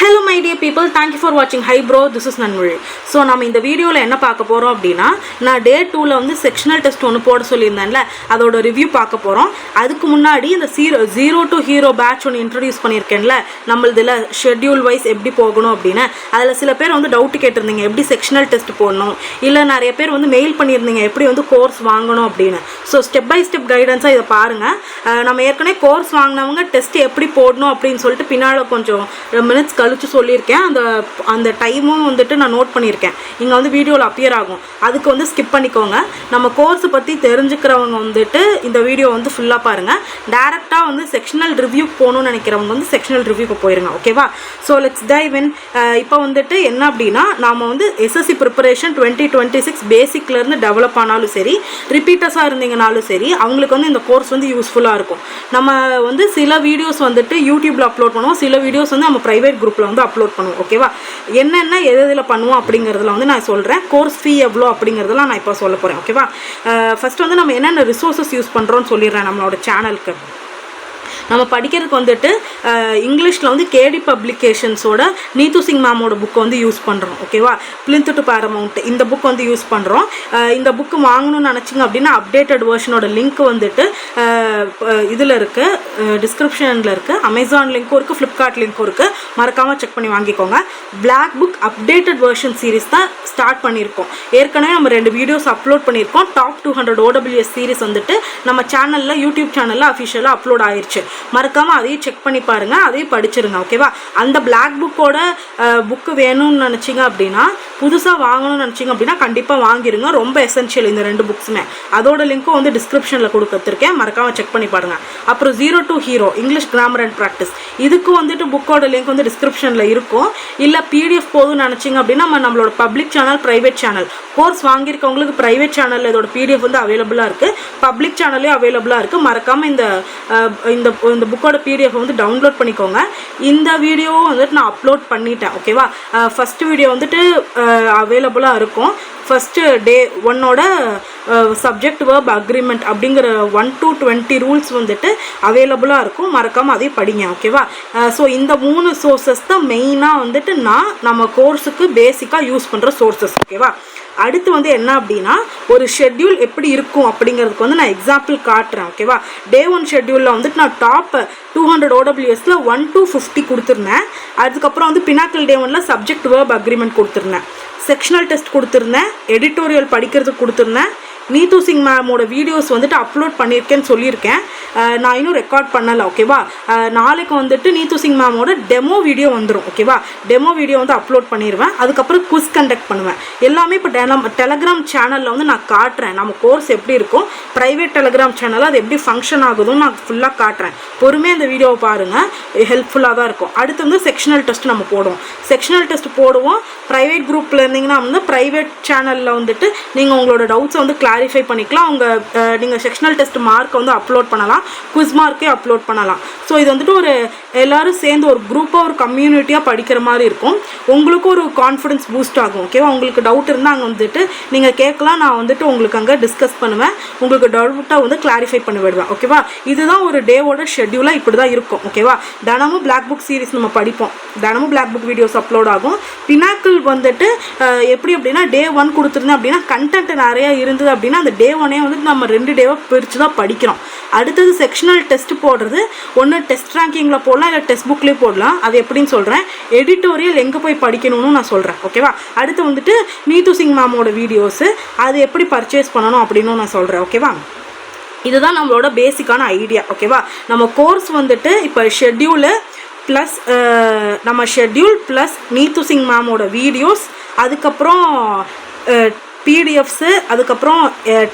Hello my dear people, thank you for watching. Hi bro, this is Nanmuri. So நம்ம இந்த வீடியோல என்ன பார்க்க போறோம் அப்படினா நான் டே 2ல வந்து செக்ஷனல் டெஸ்ட் ஒன்னு போட சொல்லியிருந்தேன்ல அதோட ரிவ்யூ பார்க்க போறோம். அதுக்கு முன்னாடி இந்த 0 to hero பேட்ச் ஒன்னு இன்ட்ரோ듀ஸ் பண்ணிருக்கேன்ல நம்மளதுல ஷெட்யூல் வைஸ் எப்படி போகணும் அப்படினா அதுல சில பேர் வந்து டவுட் கேட்டிருந்தீங்க எப்படி செக்ஷனல் டெஸ்ட் போடணும் இல்ல நிறைய பேர் வந்து மெயில் பண்ணிருந்தீங்க எப்படி வந்து கோர்ஸ் வாங்கணும் அப்படினு. சோ ஸ்டெப் பை ஸ்டெப் கைடன்ஸா இத பாருங்க. நம்ம ஏற்கனவே கோர்ஸ் வாங்குனவங்க டெஸ்ட் எப்படி போடணும் அப்படினு சொல்லிட்டு பின்னால கொஞ்சம் மினிட்ஸ் கழிச்சு சொல்லியிருக்கேன். அந்த டைமும் வந்துட்டு நான் நோட் பண்ணியிருக்கேன். இங்கே வந்து வீடியோவில் அப்பியர் ஆகும். அதுக்கு வந்து ஸ்கிப் பண்ணிக்கோங்க. நம்ம கோர்ஸ் பற்றி தெரிஞ்சுக்கிறவங்க வந்துட்டு இந்த வீடியோ வந்து ஃபுல்லாக பாருங்கள். டேரெக்டாக வந்து செக்ஷனல் ரிவ்யூ போகணும்னு நினைக்கிறவங்க வந்து செக்ஷனல் ரிவ்யூக்கு போயிருங்க. ஓகேவா? ஸோ லெட்ஸ் டைவ் இன். இப்போ வந்துட்டு என்ன அப்படின்னா நாம் வந்து எஸ்எஸ்சி ப்ரிப்பரேஷன் 2026 பேசிக்லேருந்து டெவலப் ஆனாலும் சரி ரிப்பீட்டர்ஸாக இருந்தீங்கனாலும் சரி அவங்களுக்கு வந்து இந்த கோர்ஸ் வந்து யூஸ்ஃபுல்லாக இருக்கும். நம்ம வந்து சில வீடியோஸ் வந்துட்டு யூடியூப்பில் அப்லோட் பண்ணுவோம், சில வீடியோஸ் வந்து நம்ம ப்ரைவேட் குரூப்பில் வந்து அப்லோட் பண்ணுவோம். ஓகேவா? என்னென்ன எதில் பண்ணுவோம் அப்படிங்கிறதுல வந்து நான் சொல்கிறேன். கோர்ஸ் ஃபீ எவ்வளோ அப்படிங்கிறதுலாம் நான் இப்போ சொல்ல போகிறேன். ஓகேவா? ஃபஸ்ட் வந்து நம்ம என்னென்ன ரிசோர்ஸஸ் யூஸ் பண்ணுறோன்னு சொல்லிடுறேன். நம்மளோட சேனலுக்கு நம்ம படிக்கிறதுக்கு வந்துட்டு இங்கிலீஷில் வந்து கேடி பப்ளிகேஷன்ஸோட நீத்து சிங் மேமோட புக்கை வந்து யூஸ் பண்ணுறோம். ஓகேவா? பிளின்த் டு பாரமவுண்ட் இந்த புக் வந்து யூஸ் பண்ணுறோம். இந்த புக்கு வாங்கணும்னு நினச்சிங்க அப்படின்னா அப்டேட்டட் வெர்ஷனோட லிங்க் வந்துட்டு இதில் இருக்குது, டிஸ்கிரிப்ஷனில் இருக்குது. அமேசான் லிங்க்கும் இருக்குது, ஃப்ளிப்கார்ட் லிங்க்கும் இருக்குது. மறக்காமல் செக் பண்ணி வாங்கிக்கோங்க. Black book updated version series தான் ஸ்டார்ட் பண்ணியிருக்கோம். ஏற்கனவே நம்ம 2 வீடியோஸ் அப்லோட் பண்ணியிருக்கோம். டாப் 200 OWS சீரிஸ் வந்துட்டு நம்ம சேனலில் யூடியூப் சேனலில் அஃபிஷியலாக அப்லோட் ஆயிடுச்சு. மறக்காமல் அதையும் செக் பண்ணி பாருங்கள், அதையும் படிச்சிருங்க. ஓகேவா? அந்த பிளாக் புக்கோட புக்கு வேணும்னு நினச்சிங்க அப்படின்னா புதுசாக வாங்கணும்னு நினச்சிங்க அப்படின்னா கண்டிப்பாக வாங்கிருங்க. ரொம்ப எசென்ஷியல் இந்த 2 புக்ஸுமே. அதோட லிங்க்கும் வந்து டிஸ்கிரிப்ஷனில் கொடுத்துருக்கேன், மறக்காமல் செக் பண்ணி பாருங்கள். அப்புறம் 0 to hero English grammar and practice இதுக்கு வந்துட்டு புக்கோட லிங்க் வந்து டிஸ்கிரிப்ஷனில் இருக்கும். இல்லை பிடிஎஃப் போதும்னு நினச்சிங்க அப்படின்னா நம்மளோட public channel, private channel course வாங்கியிருக்கவங்களுக்கு ப்ரைவேட் சேனலில் இதோட பிடிஎஃப் வந்து அவைலபிளாக இருக்குது, பப்ளிக் சேனல்லையும் அவைலபிளாக இருக்குது. மறக்காமல் இந்த புக்கோட பிடிஎஃப் வந்து டவுன்லோட் பண்ணிக்கோங்க. இந்த வீடியோ வந்துட்டு நான் அப்லோட் பண்ணிட்டேன். ஓகேவா? ஃபஸ்ட்டு வீடியோ வந்துட்டு அவைலபிளாக இருக்கும். ஃபஸ்ட்டு டே 1ஓட சப்ஜெக்ட் வேர்ப் அக்ரிமெண்ட் அப்படிங்கிற 1 to 20 ரூல்ஸ் வந்துட்டு அவைலபிளாக இருக்கும். மறக்காமல் அதையும் படிங்க. ஓகேவா? ஸோ இந்த 3 சோர்ஸஸ் தான் மெயினாக வந்துட்டு நம்ம கோர்ஸுக்கு பேசிக்காக யூஸ் பண்ணுற சோர்ஸஸ். ஓகேவா? அடுத்து வந்து என்ன அப்படின்னா ஒரு ஷெட்யூல் எப்படி இருக்கும் அப்படிங்கிறதுக்கு வந்து நான் எக்ஸாம்பிள் காட்டுறேன். ஓகேவா? டே 1 ஷெட்யூலில் வந்துட்டு நான் டாப் 200 OWSல 1 to 50 கொடுத்துருந்தேன். அதுக்கப்புறம் வந்து பினாக்கிள் டே 1ல சப்ஜெக்ட் வேர்ப் அக்ரிமெண்ட் கொடுத்துருந்தேன், செக்ஷனல் டெஸ்ட் கொடுத்துருந்தேன், எடிட்டோரியல் படிக்கிறதுக்கு கொடுத்துருந்தேன். நீத்து சிங் மேமோட வீடியோஸ் வந்துட்டு அப்லோட் பண்ணியிருக்கேன்னு சொல்லியிருக்கேன். நான் இன்னும் ரெக்கார்ட் பண்ணலை. ஓகேவா? நாளைக்கு வந்துட்டு நீத்து சிங் மேமோட டெமோ வீடியோ வந்துடும். ஓகேவா? டெமோ வீடியோ வந்து அப்லோட் பண்ணிடுவேன். அதுக்கப்புறம் குவிஸ் கண்டக்ட் பண்ணுவேன். எல்லாமே இப்போ டெலகிராம் சேனலில் வந்து நான் காட்டுறேன். நம்ம கோர்ஸ் எப்படி இருக்கும், ப்ரைவேட் டெலகிராம் சேனலில் அது எப்படி ஃபங்க்ஷன் ஆகுதுன்னு நான் ஃபுல்லாக காட்டுறேன். பொறுமையாக இந்த வீடியோவை பாருங்கள், ஹெல்ப்ஃபுல்லாக தான் இருக்கும். அடுத்து வந்து செக்ஷனல் டெஸ்ட் நம்ம போடுவோம். செக்ஷனல் டெஸ்ட் போடுவோம். ப்ரைவேட் குரூப்பில் இருந்தீங்கன்னா வந்து ப்ரைவேட் சேனலில் வந்துட்டு நீங்கள் உங்களோட டவுட்ஸை வந்து கிளாரிஃபை பண்ணிக்கலாம். நீங்கள் செக்ஷனல் டெஸ்ட் மார்க்கை வந்து அப்லோட் பண்ணலாம், குவிஸ் மார்க்கே அப்லோட் பண்ணலாம். ஸோ இது வந்துட்டு ஒரு எல்லோரும் சேர்ந்து ஒரு குரூப்பாக ஒரு கம்யூனிட்டியாக படிக்கிற மாதிரி இருக்கும். உங்களுக்கும் ஒரு கான்ஃபிடன்ஸ் பூஸ்ட் ஆகும். ஓகேவா? உங்களுக்கு டவுட் இருந்தால் அங்கே வந்துட்டு நீங்கள் கேட்கலாம், நான் வந்துட்டு உங்களுக்கு அங்கே டிஸ்கஸ் பண்ணுவேன், உங்களுக்கு டவுட்டை வந்து கிளாரிஃபை பண்ணி விடுவேன். ஓகேவா? இதுதான் ஒரு டேவோட ஷெட்யூலாக இப்படி தான் இருக்கும். ஓகேவா? தினமும் பிளாக் புக் சீரிஸ் நம்ம படிப்போம், தினமும் பிளாக் புக் வீடியோஸ் அப்லோட் ஆகும். பினாக்கிள் வந்துட்டு எப்படி அப்படின்னா டே 1 கொடுத்துருந்தேன் அப்படின்னா கண்டென்ட் நிறையா இருந்தது அப்படின்னா அந்த டே 1ஏ வந்துட்டு நம்ம 2 டேவாக பிரித்து தான் படிக்கிறோம். அடுத்தது செக்ஷனல் டெஸ்ட் போடுறது ஒன்று டெஸ்ட் ரேங்கிங்கில் போடலாம், இல்லை டெஸ்ட் புக்லேயே போடலாம். அது எப்படின்னு சொல்கிறேன். எடிட்டோரியல் எங்கே போய் படிக்கணும்னு நான் சொல்கிறேன். ஓகேவா? அடுத்து வந்துட்டு நீத்து சிங் மேமோட வீடியோஸு அது எப்படி பர்ச்சேஸ் பண்ணணும் அப்படின்னு நான் சொல்கிறேன். ஓகேவா? இதுதான் நம்மளோட பேசிக்கான ஐடியா. ஓகேவா? நம்ம கோர்ஸ் வந்துட்டு இப்போ ஷெட்யூலு ப்ளஸ் நம்ம ஷெட்யூல் ப்ளஸ் நீத்து சிங் மேமோட வீடியோஸ், அதுக்கப்புறம் பிடிஎஃப்ஸு, அதுக்கப்புறம்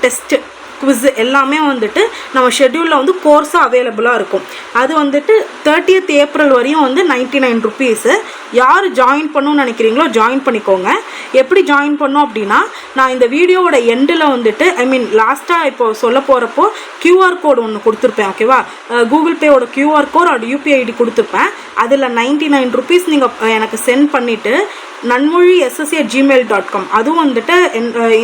டெஸ்ட்டு குவிஸ் எல்லாமே வந்துட்டு நம்ம ஷெட்யூலில் வந்து கோர்ஸாக அவைலபிளாக இருக்கும். அது வந்துட்டு 30th ஏப்ரல் வரையும் வந்து 99 ருபீஸு. யார் ஜாயின் பண்ணணும்னு நினைக்கிறீங்களோ ஜாயின் பண்ணிக்கோங்க. எப்படி ஜாயின் பண்ணோம் அப்படின்னா நான் இந்த வீடியோவோட எண்டில் வந்துட்டு லாஸ்ட்டாக இப்போ சொல்ல போகிறப்போ QR கோடு ஒன்று கொடுத்துருப்பேன். ஓகேவா? கூகுள் பேயோட QR கோட் அது UPI ID கொடுத்துருப்பேன். அதில் 99 ருபீஸ் நீங்கள் எனக்கு சென்ட் பண்ணிவிட்டு nanmozhi@gmail.com. அதுவும் வந்துட்டு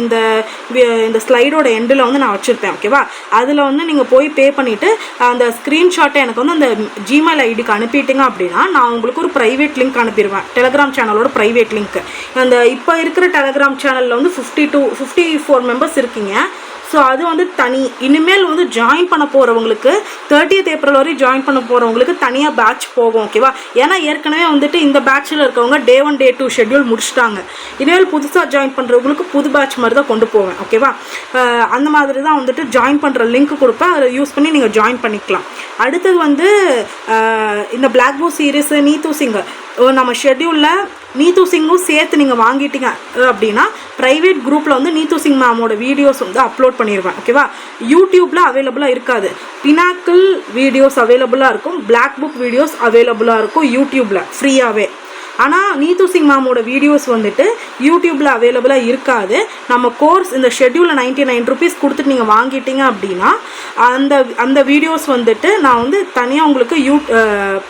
இந்த ஸ்லைடோட எண்டில் வந்து நான் வச்சுருப்பேன். ஓகேவா, அதில் வந்து நீங்கள் போய் பே பண்ணிவிட்டு அந்த ஸ்க்ரீன்ஷாட்டை எனக்கு வந்து அந்த ஜிமெயில் ஐடிக்கு அனுப்பிட்டீங்க அப்படின்னா நான் உங்களுக்கு ஒரு ப்ரைவேட் லிங்க் அனுப்பிடுவேன், டெலகிராம் சேனலோட ப்ரைவேட் லிங்க். அந்த இப்போ இருக்கிற டெலகிராம் சேனலில் வந்து 54 மெம்பர்ஸ் இருக்கீங்க. ஸோ அது வந்து தனி. இனிமேல் வந்து ஜாயின் பண்ண போகிறவங்களுக்கு 30th ஏப்ரல் வரை ஜாயின் பண்ண போகிறவங்களுக்கு தனியாக பேட்ச் போகும். ஓகேவா, ஏன்னா ஏற்கனவே வந்துட்டு இந்த பேட்சில் இருக்கவங்க Day 1 Day 2 ஷெட்யூல் முடிச்சிட்டாங்க. இனிமேல் புதுசாக ஜாயின் பண்ணுறவங்களுக்கு புது பேட்ச் மாதிரி தான் கொண்டு போவேன். ஓகேவா, அந்த மாதிரி தான் வந்துட்டு ஜாயின் பண்ணுற லிங்க் கொடுப்பேன், அதை யூஸ் பண்ணி நீங்கள் ஜாயின் பண்ணிக்கலாம். அடுத்தது வந்து இந்த பிளாக் புக் சீரீஸ் நீத்து சிங் நம்ம ஷெட்யூலில் நீத்து சிங்கும் சேர்த்து நீங்கள் வாங்கிட்டீங்க அப்படின்னா ப்ரைவேட் குரூப்பில் வந்து நீத்து சிங் மேமோட வீடியோஸ் வந்து அப்லோட் பண்ணிடுவேன். ஓகேவா, யூடியூப்பில் அவைலபிளாக இருக்காது, பினாக்கிள் வீடியோஸ் அவைலபிளாக இருக்கும், பிளாக் புக் வீடியோஸ் அவைலபிளாக இருக்கும் யூடியூப்பில் ஃப்ரீயாகவே. ஆனால் நீத்து சிங் மேமோட வீடியோஸ் வந்துட்டு யூடியூப்பில் அவைலபிளாக இருக்காது. நம்ம கோர்ஸ் இந்த ஷெட்யூலில் 99 rupees கொடுத்துட்டு நீங்கள் வாங்கிட்டீங்க அப்படின்னா அந்த வீடியோஸ் வந்துட்டு நான் வந்து தனியாக உங்களுக்கு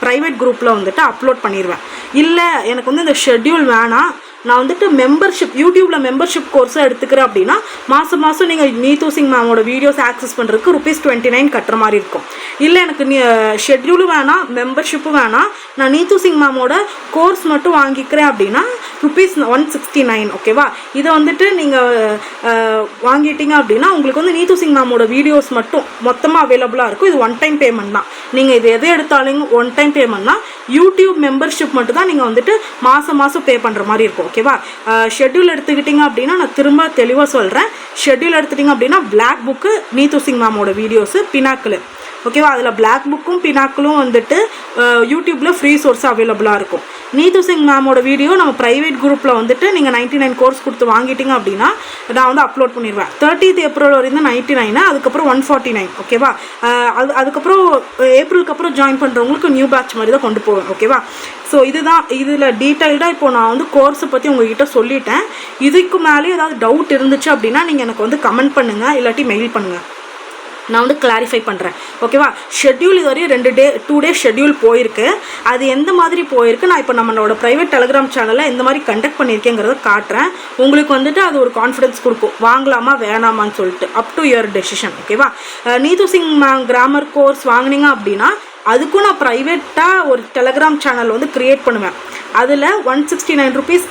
ப்ரைவேட் குரூப்பில் வந்துட்டு அப்லோட் பண்ணிடுவேன். இல்லை எனக்கு வந்து இந்த ஷெட்யூல் வேணாம், நான் வந்துட்டு மெம்பர்ஷிப் யூடியூப்பில் மெம்பர்ஷிப் கோர்ஸை எடுத்துக்கிறேன் அப்படின்னா மாதம் நீங்கள் நீத்து சிங் மேமோட வீடியோஸ் ஆக்சஸ் பண்ணுறதுக்கு ₹29 கட்டுற மாதிரி இருக்கும். இல்லை எனக்கு ஷெட்யூலும் வேணாம் மெம்பர்ஷிப்பும் வேணாம், நான் நீத்து சிங் மேமோட கோர்ஸ் மட்டும் வாங்கிக்கிறேன் அப்படின்னா ₹169. ஓகேவா, இதை வந்துட்டு நீங்கள் வாங்கிட்டீங்க அப்படின்னா உங்களுக்கு வந்து நீத்து சிங் மேமோட வீடியோஸ் மட்டும் மொத்தமாக அவைலபிளாக இருக்கும். இது ஒன் டைம் பேமெண்ட் தான். நீங்கள் இது எதை எடுத்தாலும் ஒன் டைம் பேமெண்ட் தான். யூடியூப் மெம்பர்ஷிப் மட்டும் தான் நீங்கள் வந்துட்டு மாதம் பே பண்ணுற மாதிரி இருக்கும். ஓகேவா, ஷெட்யூல் எடுத்துக்கிட்டிங்க அப்படின்னா நான் திரும்ப தெளிவாக சொல்கிறேன். ஷெட்யூல் எடுத்துட்டிங்க அப்படின்னா பிளாக் புக்கு நீத்து சிங் மேமோட வீடியோஸு பினாக்கிள். ஓகேவா, அதில் பிளாக் புக்கும் பினாக்கிளும் வந்துட்டு யூடியூப்பில் ஃப்ரீ சோர்ஸ் அவைலபிளாக இருக்கும். நீத்து சிங் மேமோட வீடியோ நம்ம ப்ரைவேட் குரூப்பில் வந்துட்டு நீங்கள் 99 கோர்ஸ் கொடுத்து வாங்கிட்டீங்க அப்படின்னா நான் வந்து அப்லோட் பண்ணிடுவேன். 30th ஏப்ரல் வரைக்கும் 99, அதுக்கப்புறம் 149. ஓகேவா, அதுக்கப்புறம் ஏப்ரலுக்கு அப்புறம் ஜாயின் பண்ணுறவங்களுக்கு நியூ பேட்ச் மாதிரி தான் கொண்டு போவேன். ஓகேவா, ஸோ இதுதான் இதில் டீட்டெயில்டாக இப்போ நான் வந்து கோர்ஸை பற்றி உங்ககிட்ட சொல்லிட்டேன். இதுக்கு மேலே ஏதாவது டவுட் இருந்துச்சு அப்படின்னா நீங்கள் எனக்கு வந்து கமெண்ட் பண்ணுங்கள், இல்லாட்டி மெயில் பண்ணுங்கள், நான் வந்து கிளாரிஃபை பண்ணுறேன். ஓகேவா, ஷெட்யூல் இது வரையும் 2 டே ஷெட்யூல் போயிருக்கு. அது எந்த மாதிரி போயிருக்கு நான் இப்போ நம்மளோட ப்ரைவேட் டெலகிராம் சேனலில் எந்த மாதிரி கண்டக்ட் பண்ணியிருக்கேங்கிறத காட்டுறேன். உங்களுக்கு வந்துட்டு அது ஒரு கான்ஃபிடன்ஸ் கொடுக்கும், வாங்கலாமா வேணாமான்னு சொல்லிட்டு. Up to your decision. ஓகேவா, நீத்து சிங் கிராமர் கோர்ஸ் வாங்கினீங்க அப்படின்னா அதுக்கும் நான் ப்ரைவேட்டாக ஒரு டெலகிராம் சேனல் வந்து க்ரியேட் பண்ணுவேன். அதில் ₹169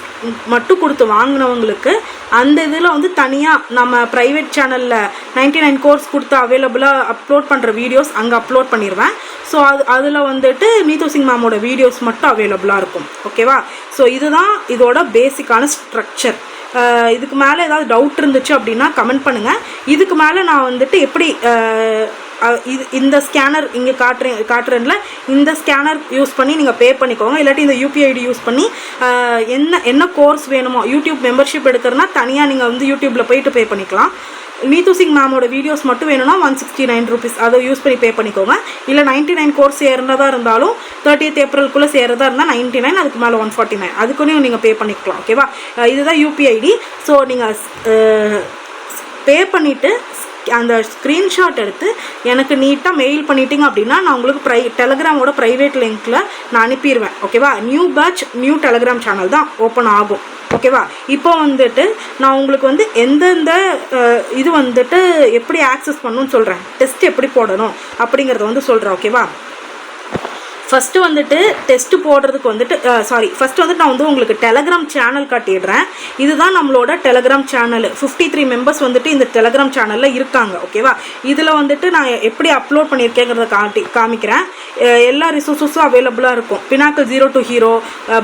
மட்டும் கொடுத்து வாங்கினவங்களுக்கு அந்த இதில் வந்து தனியாக நம்ம ப்ரைவேட் சேனலில் 99 கோர்ஸ் கொடுத்து அவைலபிளாக அப்லோட் பண்ணுற வீடியோஸ் அங்கே அப்லோட் பண்ணிடுவேன். ஸோ அதில் வந்துட்டு நீத்து சிங் மேமோட வீடியோஸ் மட்டும் அவைலபிளாக இருக்கும். ஓகேவா, ஸோ இதுதான் இதோட பேசிக்கான ஸ்ட்ரக்சர். இதுக்கு மேலே ஏதாவது டவுட் இருந்துச்சு அப்படின்னா கமெண்ட் பண்ணுங்கள். இதுக்கு மேலே நான் வந்துட்டு எப்படி இந்த ஸ்கேனர் இங்கே காட்டுறேன்ல, இந்த ஸ்கேனர் யூஸ் பண்ணி நீங்கள் பே பண்ணிக்கோங்க. இல்லாட்டி இந்த யூபிஐ ஐடி யூஸ் பண்ணி என்ன கோர்ஸ் வேணுமோ, யூடியூப் மெம்பர்ஷிப் எடுக்கிறதுனா தனியாக நீங்கள் வந்து யூடியூப்பில் போயிட்டு பே பண்ணிக்கலாம். நீத்து சிங் மேமோட வீடியோஸ் மட்டும் வேணும்னா ₹169 அதை யூஸ் பண்ணி பே பண்ணிக்கோங்க. இல்லை 99 கோர்ஸ் சேர்றதா இருந்தாலும் 30th ஏப்ரலுக்குள்ளே சேர்றதா இருந்தால் 99, அதுக்கு மேலே 149, அதுக்குன்னு நீங்கள் பே பண்ணிக்கலாம். ஓகேவா, இதுதான் யூபிஐ ஐடி. ஸோ நீங்கள் பே பண்ணிவிட்டு அந்த ஸ்க்ரீன்ஷாட் எடுத்து எனக்கு நீட்டாக மெயில் பண்ணிட்டீங்க அப்படின்னா நான் உங்களுக்கு டெலகிராமோட ப்ரைவேட் லிங்க்கில் நான் அனுப்பிடுவேன். ஓகேவா, new batch new Telegram channel தான் ஓப்பன் ஆகும். ஓகேவா, இப்போ வந்துட்டு நான் உங்களுக்கு வந்து எந்தெந்த இது வந்துட்டு எப்படி ஆக்சஸ் பண்ணணும்னு சொல்கிறேன், டெஸ்ட் எப்படி போடணும் அப்படிங்கிறத வந்து சொல்கிறேன். ஓகேவா, ஃபஸ்ட்டு வந்துட்டு டெஸ்ட்டு போடுறதுக்கு வந்துட்டு ஃபஸ்ட்டு வந்துட்டு நான் வந்து உங்களுக்கு டெலகிராம் சேனல் காட்டிடுறேன். இதுதான் நம்மளோட டெலகிராம் சேனல். 53 மெம்பர்ஸ் வந்துட்டு இந்த டெலகிராம் சேனலில் இருக்காங்க. ஓகேவா, இதில் வந்துட்டு நான் எப்படி அப்லோட் பண்ணியிருக்கேங்கிறத காமிக்கிறேன். எல்லா ரிசோர்ஸஸும் அவைலபிளாக இருக்கும். Pinnacle 0 to Hero,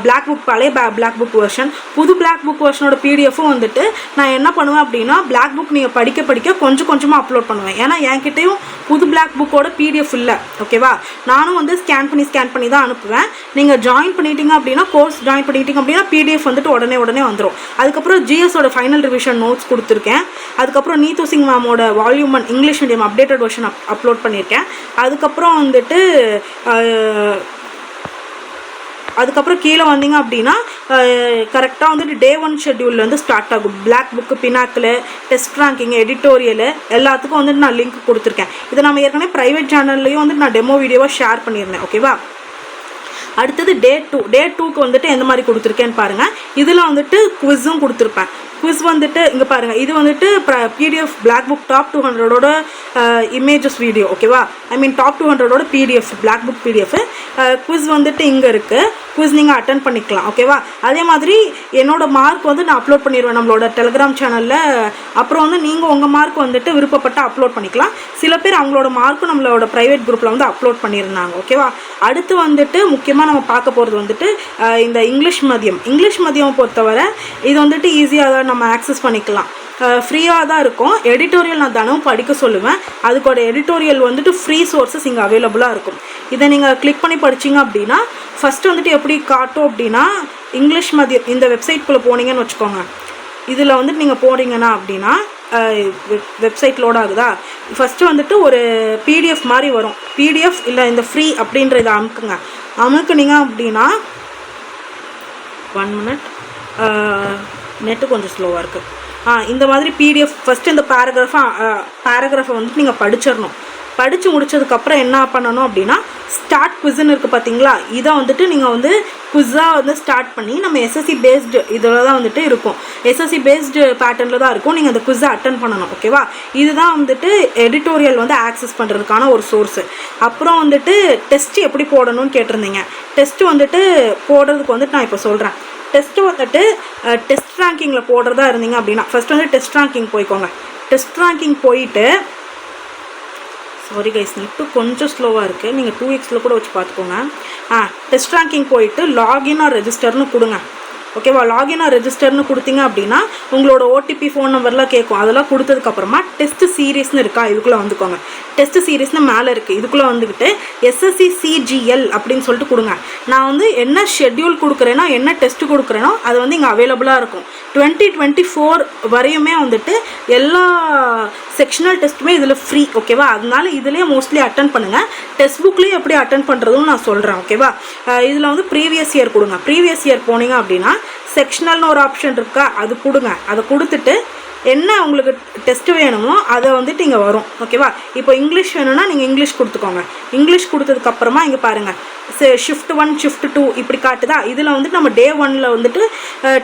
black book, பழைய பிளாக் புக் வெர்ஷன், புது பிளாக் புக் வெர்ஷனோட பிடிஎஃப்பும் வந்துட்டு நான் என்ன பண்ணுவேன் அப்படின்னா பிளாக் புக் நீங்கள் படிக்க கொஞ்சம் கொஞ்சமாக அப்லோட் பண்ணுவேன். ஏன்னா என்கிட்டையும் புது பிளாக் புக்கோட பிடிஎஃப் இல்லை. ஓகேவா, நானும் வந்து ஸ்கேன் பண்ணி தான் அனுப்புவேன். நீங்கள் ஜாயின் பண்ணிட்டீங்க அப்படின்னா கோர்ஸ் ஜாயின் பண்ணிட்டீங்க அப்படின்னா பிடிஎஃப் வந்துட்டு உடனே வந்துடும். அதுக்கப்புறம் ஜிஎஸோட ஃபைனல் ரிவிஷன் நோட்ஸ் கொடுத்துருக்கேன். அதுக்கப்புறம் நீத்து சிங் மேமோட volume 1 English medium updated version upload பண்ணியிருக்கேன். அதுக்கப்புறம் கீழே வந்தீங்க அப்படின்னா கரெக்டாக வந்துட்டு Day 1 ஷெட்யூலில் வந்து ஸ்டார்ட் ஆகும். Black book, Pinnacle, test ranking, editorial எல்லாத்துக்கும் வந்துட்டு நான் லிங்க் கொடுத்துருக்கேன். இதை நம்ம ஏற்கனவே ப்ரைவேட் சேனல்லையும் வந்துட்டு நான் டெமோ வீடியோவாக ஷேர் பண்ணியிருந்தேன். ஓகேவா, அடுத்தது டே 2க்கு வந்துட்டு எந்த மாதிரி கொடுத்துருக்கேன்னு பாருங்கள். இதில் வந்துட்டு குவிஸும் கொடுத்துருப்பேன். குவிஸ் வந்துட்டு இங்கே பாருங்கள், இது வந்துட்டு பிடிஎஃப் பிளாக் புக் டாப் 200ஓட இமேஜஸ் வீடியோ, ஓகேவா? ஐ மீன் டாப் 200ஓட PDF black book PDF. Quiz வந்துட்டு இங்கே இருக்குது. குவிஸ் நீங்கள் அட்டன் பண்ணிக்கலாம், ஓகேவா? அதே மாதிரி என்னோட மார்க் வந்து நான் அப்லோட் பண்ணிடுவேன் நம்மளோட டெலிகிராம் சேனலில். அப்புறம் வந்து நீங்கள் உங்கள் மார்க் வந்துட்டு விருப்பப்பட்டு அப்லோட் பண்ணிக்கலாம். சில பேர் அவங்களோட மார்க்கும் நம்மளோட ப்ரைவேட் குரூப்பில் வந்து அப்லோட் பண்ணியிருந்தாங்க, ஓகேவா? அடுத்து வந்துட்டு முக்கியமாக நம்ம பார்க்க போகிறது வந்துட்டு இந்த இங்கிலீஷ் மதியம் பொறுத்தவரை இது வந்துட்டு ஈஸியாக தான் நம்ம ஆக்சஸ் பண்ணிக்கலாம். ஃப்ரீயாக தான் இருக்கும். எடிட்டோரியல் நான் தினமும் படிக்க சொல்லுவேன். அதுக்கோட எடிட்டோரியல் வந்துட்டு ஃப்ரீ சோர்ஸஸ் இங்கே அவைலபிளாக இருக்கும். இதை நீங்கள் கிளிக் பண்ணி படிச்சிங்க அப்படின்னா ஃபஸ்ட்டு வந்துட்டு எப்படி காட்டும் அப்படின்னா, இங்கிலீஷ் மதியம் இந்த வெப்சைட்குள்ளே போனீங்கன்னு வச்சுக்கோங்க. இதில் வந்துட்டு நீங்கள் போகிறீங்கன்னா அப்படின்னா வெப்சைட் லோட் ஆகுதா, ஃபஸ்ட்டு வந்துட்டு ஒரு பிடிஎஃப் மாதிரி வரும். பிடிஎஃப் இல்லை இந்த ஃப்ரீ அப்படின்ற இதை அமுக்குனீங்க அப்படின்னா 1 minute, நெட்டு கொஞ்சம் ஸ்லோவாக இருக்குது. இந்த மாதிரி பிடிஎஃப் ஃபஸ்ட்டு இந்த பேராகிராஃபை வந்துட்டு நீங்கள் படிச்சிடணும். படித்து முடித்ததுக்கப்புறம் என்ன பண்ணணும் அப்படின்னா ஸ்டார்ட் குவிஸ்ன்னு இருக்குது பார்த்தீங்களா, இதை வந்துட்டு நீங்கள் வந்து குவிஸாக வந்து ஸ்டார்ட் பண்ணி நம்ம எஸ்எஸ்சி பேஸ்டு இதில் தான் வந்துட்டு இருக்கும். எஸ்எஸ்சி பேஸ்டு பேட்டர்னில் தான் இருக்கும். நீங்கள் அந்த குவிஸை அட்டன் பண்ணணும், ஓகேவா? இதுதான் வந்துட்டு எடிட்டோரியல் வந்து ஆக்சஸ் பண்ணுறதுக்கான ஒரு சோர்ஸு. அப்புறம் வந்துட்டு டெஸ்ட்டு எப்படி போடணும்னு கேட்டிருந்தீங்க. டெஸ்ட்டு வந்துட்டு போடுறதுக்கு வந்துட்டு நான் இப்போ சொல்கிறேன். டெஸ்ட்டு வந்துட்டு டெஸ்ட் ரேங்கிங்கில் போடுறதா இருந்தீங்க அப்படின்னா ஃபஸ்ட்டு வந்து டெஸ்ட் ரேங்கிங் போய்க்கோங்க. டெஸ்ட் ரேங்கிங் போயிட்டு, சாரி கைஸ் நெட்டு கொஞ்சம் ஸ்லோவாக இருக்குது, நீங்கள் 2xல கூட வச்சு பார்த்துக்கோங்க. டெஸ்ட் ரேங்கிங் போயிட்டு லாகின் ஆர் ரெஜிஸ்டர்னு கொடுங்க, ஓகேவா? லாகின் ஆர் ரெஜிஸ்டர்னு கொடுத்தீங்க அப்படின்னா உங்களோட ஓடிபி ஃபோன் நம்பர்லாம் கேட்கும். அதெல்லாம் கொடுத்ததுக்கப்புறமா டெஸ்ட் சீரீஸ்னு இருக்கா, இதுக்குள்ளே வந்துக்கோங்க. டெஸ்ட் சீரீஸ்னு மேலே இருக்குது, இதுக்குள்ளே வந்துக்கிட்டு எஸ்எஸ்சி சிஜிஎல் அப்படின்னு சொல்லிட்டு கொடுங்க. நான் வந்து என்ன ஷெட்யூல் கொடுக்குறேனோ என்ன டெஸ்ட்டு கொடுக்குறேனோ அது வந்து இங்கே அவைலபிளாக இருக்கும். 2024 வரையுமே வந்துட்டு எல்லா செக்ஷனல் டெஸ்ட்டுமே இதில் ஃப்ரீ, ஓகேவா? அதனால இதுலேயே மோஸ்ட்லி அட்டன் பண்ணுங்கள். டெஸ்ட் புக்லேயே எப்படி அட்டன் பண்ணுறதுன்னு நான் சொல்கிறேன், ஓகேவா? இதில் வந்து ப்ரீவியஸ் இயர் கொடுங்க. ப்ரீவியஸ் இயர் போனீங்க அப்படின்னா செக்ஷனல்னு ஒரு ஆப்ஷன் இருக்கா, அது கொடுங்க. அதை கொடுத்துட்டு என்ன உங்களுக்கு டெஸ்ட்டு வேணுமோ அதை வந்துட்டு இங்கே வரும், ஓகேவா? இப்போ இங்கிலீஷ் வேணும்னா நீங்கள் இங்கிலீஷ் கொடுத்துக்கோங்க. இங்கிலீஷ் கொடுத்ததுக்கப்புறமா இங்கே பாருங்கள் ஷிஃப்ட் 1 ஷிஃப்ட் 2 இப்படி காட்டுதா. இதில் வந்துட்டு நம்ம டே 1ல் வந்துட்டு